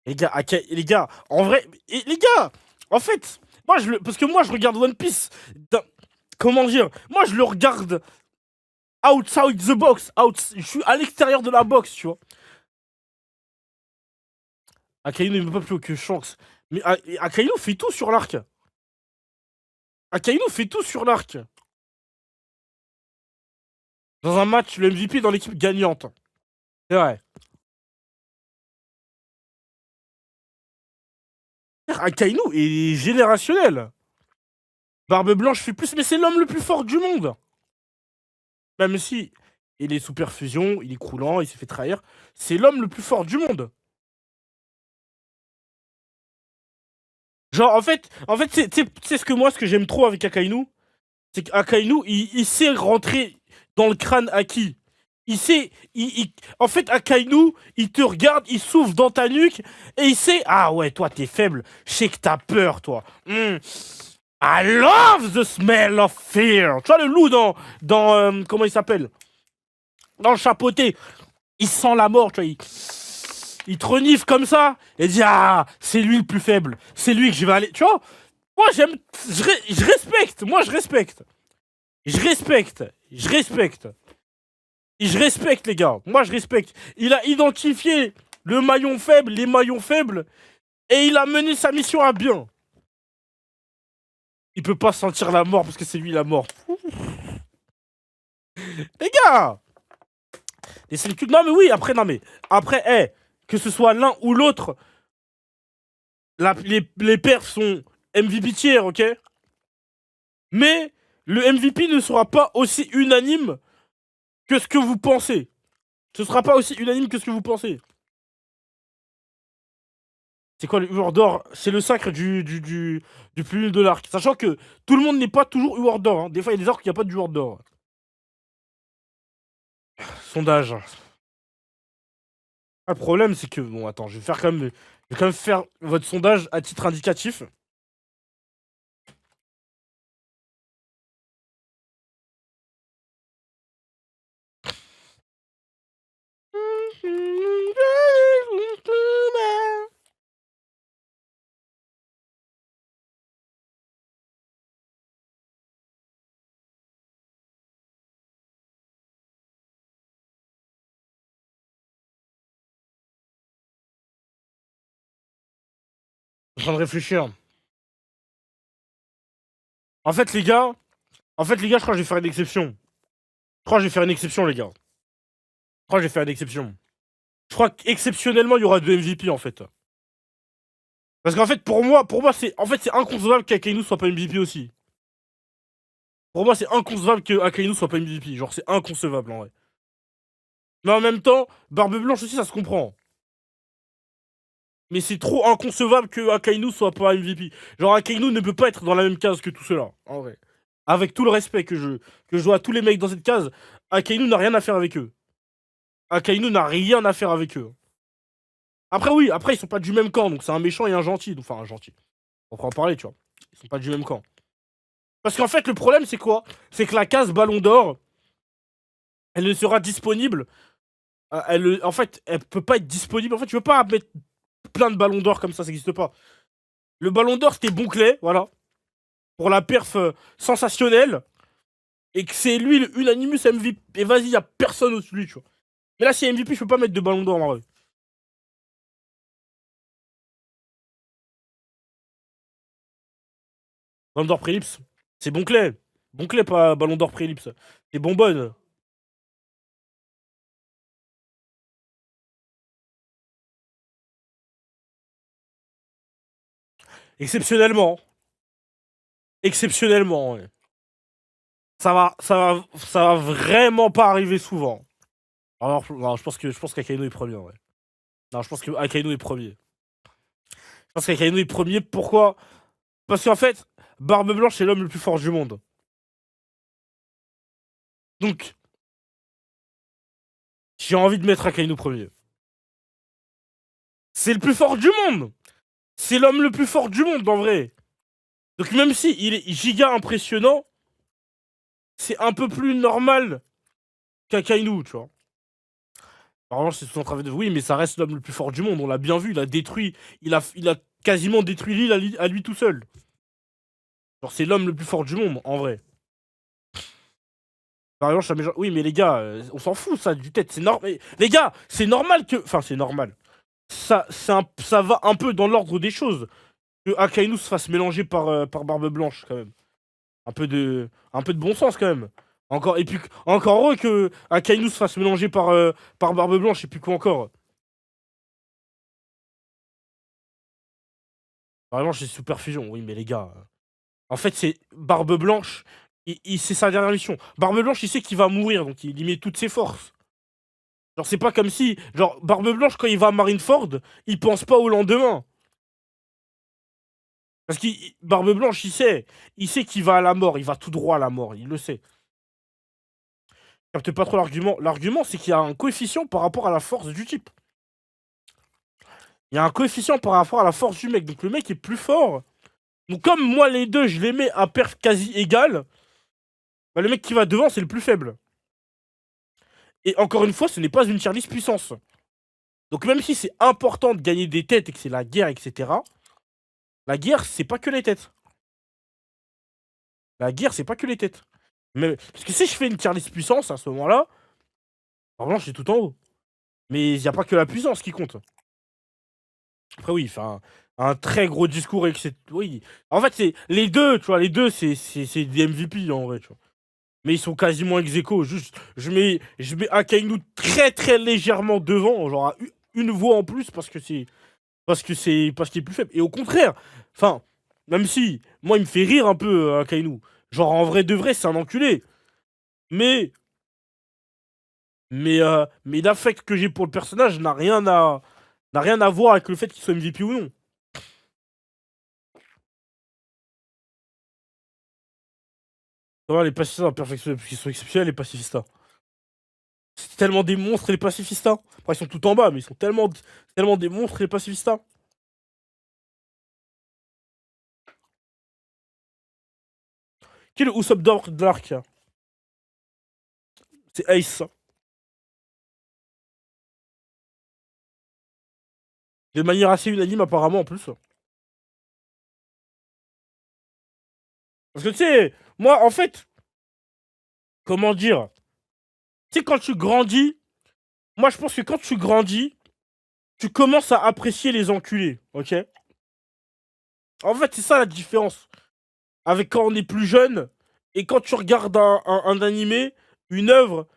Les gars, en vrai, les gars, en fait, parce que moi je regarde One Piece. Comment dire? Moi je le regarde outside the box, je suis à l'extérieur de la box, tu vois. Akainu n'est même pas plus haut que Shanks. Mais Akainu fait tout sur l'arc. Akainu fait tout sur l'arc. Dans un match, le MVP dans l'équipe gagnante. C'est vrai. Akainu est générationnel. Barbe Blanche fait plus, mais c'est l'homme le plus fort du monde. Même si il est sous perfusion, il est croulant, il s'est fait trahir. C'est l'homme le plus fort du monde. Genre, en fait c'est ce que j'aime trop avec Akainu. C'est qu'Akainu, il sait rentrer dans le crâne à qui. Il sait. En fait, Akainu, il te regarde, il souffle dans ta nuque et il sait. Ah ouais, toi, t'es faible. Je sais que t'as peur, toi. I love the smell of fear. Tu vois le loup dans comment il s'appelle? Dans le chapeauté. Il sent la mort, tu vois. Il te renifle comme ça et dit ah c'est lui le plus faible. C'est lui que je vais aller. Tu vois? Moi j'aime. Je respecte. Moi je respecte. Je respecte. Je respecte. Et je respecte les gars. Moi je respecte. Il a identifié le maillon faible, les maillons faibles et il a mené sa mission à bien. Il peut pas sentir la mort parce que c'est lui la mort. Les gars! Non mais oui, après, non mais. Après, que ce soit l'un ou l'autre, les perfs sont MVP tiers, ok? Mais le MVP ne sera pas aussi unanime que ce que vous pensez. Ce sera pas aussi unanime que ce que vous pensez. C'est quoi le joueur d'or? C'est le sacre du plus nul de l'arc. Sachant que tout le monde n'est pas toujours joueur d'or. Hein. Des fois, il y a des arcs où il n'y a pas de joueur d'or. Sondage. Ah, le problème, c'est que. Bon, attends, je vais faire quand même. Je vais quand même faire votre sondage à titre indicatif. Je suis en train de réfléchir. En fait, les gars. Je crois que je vais faire une exception. Je crois que je vais faire une exception, les gars. Je crois que je vais faire une exception. Je crois qu'exceptionnellement, il y aura deux MVP, en fait. Parce qu'en fait, pour moi c'est inconcevable qu'Akainu soit pas MVP aussi. Pour moi, c'est inconcevable que Akainu soit pas MVP. Genre, c'est inconcevable, en vrai. Mais en même temps, Barbe Blanche aussi, ça se comprend. Mais c'est trop inconcevable que Akainu soit pas MVP. Genre, Akainu ne peut pas être dans la même case que tout cela, en vrai. Avec tout le respect que je dois à tous les mecs dans cette case, Akainu n'a rien à faire avec eux. Akainu n'a rien à faire avec eux. Après, oui, après, ils sont pas du même camp, donc c'est un méchant et un gentil. Enfin, un gentil. On pourra en parler, tu vois. Ils sont pas du même camp. Parce qu'en fait, le problème, c'est quoi? C'est que la case Ballon d'Or, elle ne sera disponible. En fait, elle peut pas être disponible. En fait, tu peux pas mettre plein de ballons d'or comme ça n'existe pas. Le ballon d'or, c'était Bonclay, voilà. Pour la perf sensationnelle. Et que c'est lui le unanimous MVP. Et vas-y, y a personne au-dessus de lui, tu vois. Mais là, si MVP, je peux pas mettre de ballon d'or en vrai. Ballon d'or prélips. C'est Bonclay. Bonclay, pas ballon d'or prélips. C'est Bonbonne. Exceptionnellement. Exceptionnellement, ouais. Ça va vraiment pas arriver souvent. Alors, non, je pense qu'Akainu est premier, ouais. Non, je pense que Akainu est premier. Je pense qu'Akainu est premier, pourquoi? Parce qu'en fait, Barbe Blanche est l'homme le plus fort du monde. Donc, j'ai envie de mettre Akainu premier. C'est le plus fort du monde! C'est l'homme le plus fort du monde, en vrai. Donc même si il est giga impressionnant, c'est un peu plus normal qu'Akainu, tu vois. Par exemple, c'est son travail de... Oui, mais ça reste l'homme le plus fort du monde, on l'a bien vu, il a détruit... Il a quasiment détruit l'île à lui tout seul. Genre, c'est l'homme le plus fort du monde, en vrai. Par exemple, ça met genre... Oui, mais les gars, on s'en fout, ça, du tête, c'est normal... Les gars, c'est normal que... Enfin, c'est normal. Ça va un peu dans l'ordre des choses. Que Akainu se fasse mélanger par Barbe Blanche, quand même. Un peu de bon sens, quand même. Encore, et puis, encore heureux que Akainu se fasse mélanger par Barbe Blanche, et puis quoi encore. Par exemple, c'est Super Fusion. Oui, mais les gars... En fait, c'est Barbe Blanche, c'est sa dernière mission. Barbe Blanche, il sait qu'il va mourir, donc il y met toutes ses forces. Genre, c'est pas comme si... Genre, Barbe Blanche, quand il va à Marineford, il pense pas au lendemain. Parce que Barbe Blanche, il sait qu'il va à la mort, il va tout droit à la mort, il le sait. Capte pas trop l'argument. L'argument, c'est qu'il y a un coefficient par rapport à la force du type. Il y a un coefficient par rapport à la force du mec. Donc le mec est plus fort. Donc comme moi, les deux, je les mets à perf quasi égale, bah, le mec qui va devant, c'est le plus faible. Et encore une fois, ce n'est pas une tier list puissance. Donc même si c'est important de gagner des têtes et que c'est la guerre, etc., la guerre, c'est pas que les têtes. La guerre, c'est pas que les têtes. Mais, parce que si je fais une tier list puissance, à ce moment-là, par exemple, je suis tout en haut. Mais il n'y a pas que la puissance qui compte. Après, oui, enfin, un très gros discours, etc. Oui. En fait, c'est les deux, tu vois, les deux, c'est des MVP, en vrai, tu vois. Mais ils sont quasiment ex aequo. Juste, je mets Akainu très, très légèrement devant, genre à une voix en plus, parce qu'il est plus faible. Et au contraire, enfin, même si, moi, il me fait rire un peu, Akainu. Genre, en vrai de vrai, c'est un enculé. Mais, mais l'affect que j'ai pour le personnage n'a rien à voir avec le fait qu'il soit MVP ou non. Ça va, les pacifistas, perfection, ils sont exceptionnels, les pacifistas. C'est tellement des monstres, les pacifistas. Enfin, ils sont tout en bas, mais ils sont tellement des monstres, les pacifistas. Qui est le Usopp de l'arc là? C'est Ace, ça. De manière assez unanime, apparemment, en plus. Parce que tu sais, moi, en fait, comment dire? Tu sais, quand tu grandis, moi, je pense que quand tu grandis, tu commences à apprécier les enculés, ok? En fait, c'est ça la différence avec quand on est plus jeune et quand tu regardes un animé, une œuvre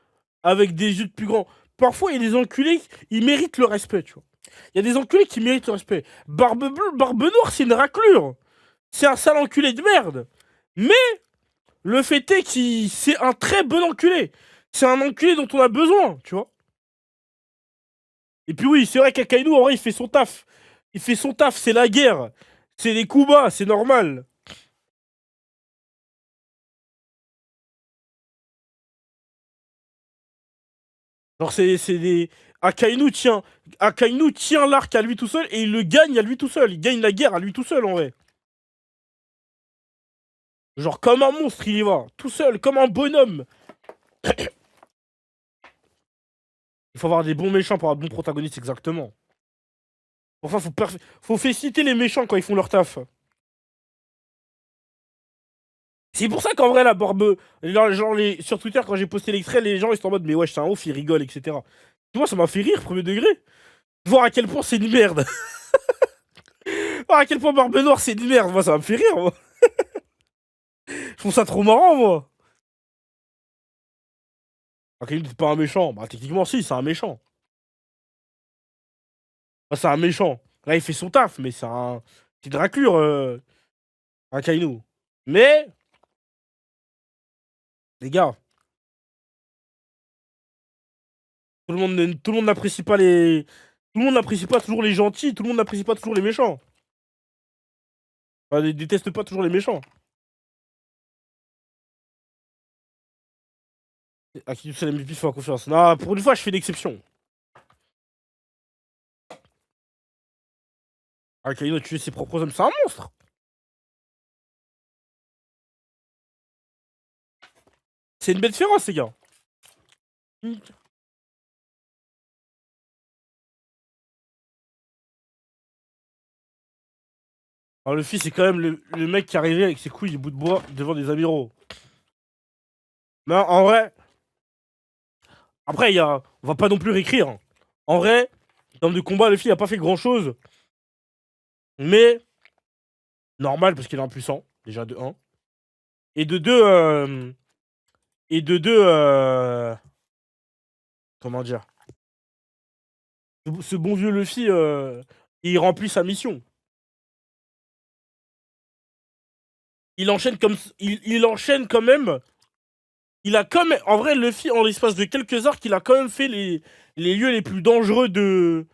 avec des yeux de plus grands. Parfois, il y a des enculés, ils méritent le respect, tu vois. Il y a des enculés qui méritent le respect. Barbe bleue, Barbe noire, c'est une raclure. C'est un sale enculé de merde. Mais le fait est qu'il c'est un très bon enculé. C'est un enculé dont on a besoin, tu vois. Et puis oui, c'est vrai qu'Akainu, en vrai, il fait son taf. Il fait son taf, c'est la guerre. C'est les coups bas, c'est normal. Genre, c'est des... Akainu tient l'arc à lui tout seul et il le gagne à lui tout seul. Il gagne la guerre à lui tout seul, en vrai. Genre, comme un monstre, il y va. Tout seul, comme un bonhomme. Il faut avoir des bons méchants pour avoir de bons protagonistes, exactement. Enfin, faut féliciter les méchants quand ils font leur taf. C'est pour ça qu'en vrai, la barbe. Genre, sur Twitter, quand j'ai posté l'extrait, les gens ils sont en mode, mais wesh, c'est un ouf, ils rigolent, etc. Tu vois, ça m'a fait rire, premier degré. De voir à quel point c'est une merde. Voir à quel point Barbe Noire c'est une merde. Moi, ça me fait rire, moi. Je trouve ça trop marrant, moi. Ok, il dit pas un méchant. Bah, techniquement, si, c'est un méchant. Bah, c'est un méchant. Là, il fait son taf, mais c'est un. C'est une raclure, un Kainu. Mais, les gars, tout le monde n'apprécie pas les. Tout le monde n'apprécie pas toujours les gentils, tout le monde n'apprécie pas toujours les méchants. Enfin, ne déteste pas toujours les méchants. À qui tu sais, les MVP, fais confiance. Non, pour une fois, je fais l'exception. Akainu a tué ses propres hommes, c'est un monstre. C'est une bête féroce, les gars. Alors, Luffy, c'est quand même le mec qui est arrivé avec ses couilles et bouts de bois devant des amiraux. Mais en vrai, après, on va pas non plus réécrire. Hein. En vrai, en termes de combat, Luffy a pas fait grand chose. Mais, normal, parce qu'il est impuissant, déjà de 1. Et de 2, comment dire, ce bon vieux Luffy, il remplit sa mission. Il enchaîne il enchaîne quand même. Il a quand même, en vrai, Luffy, en l'espace de quelques arcs, il a quand même fait les lieux les plus dangereux de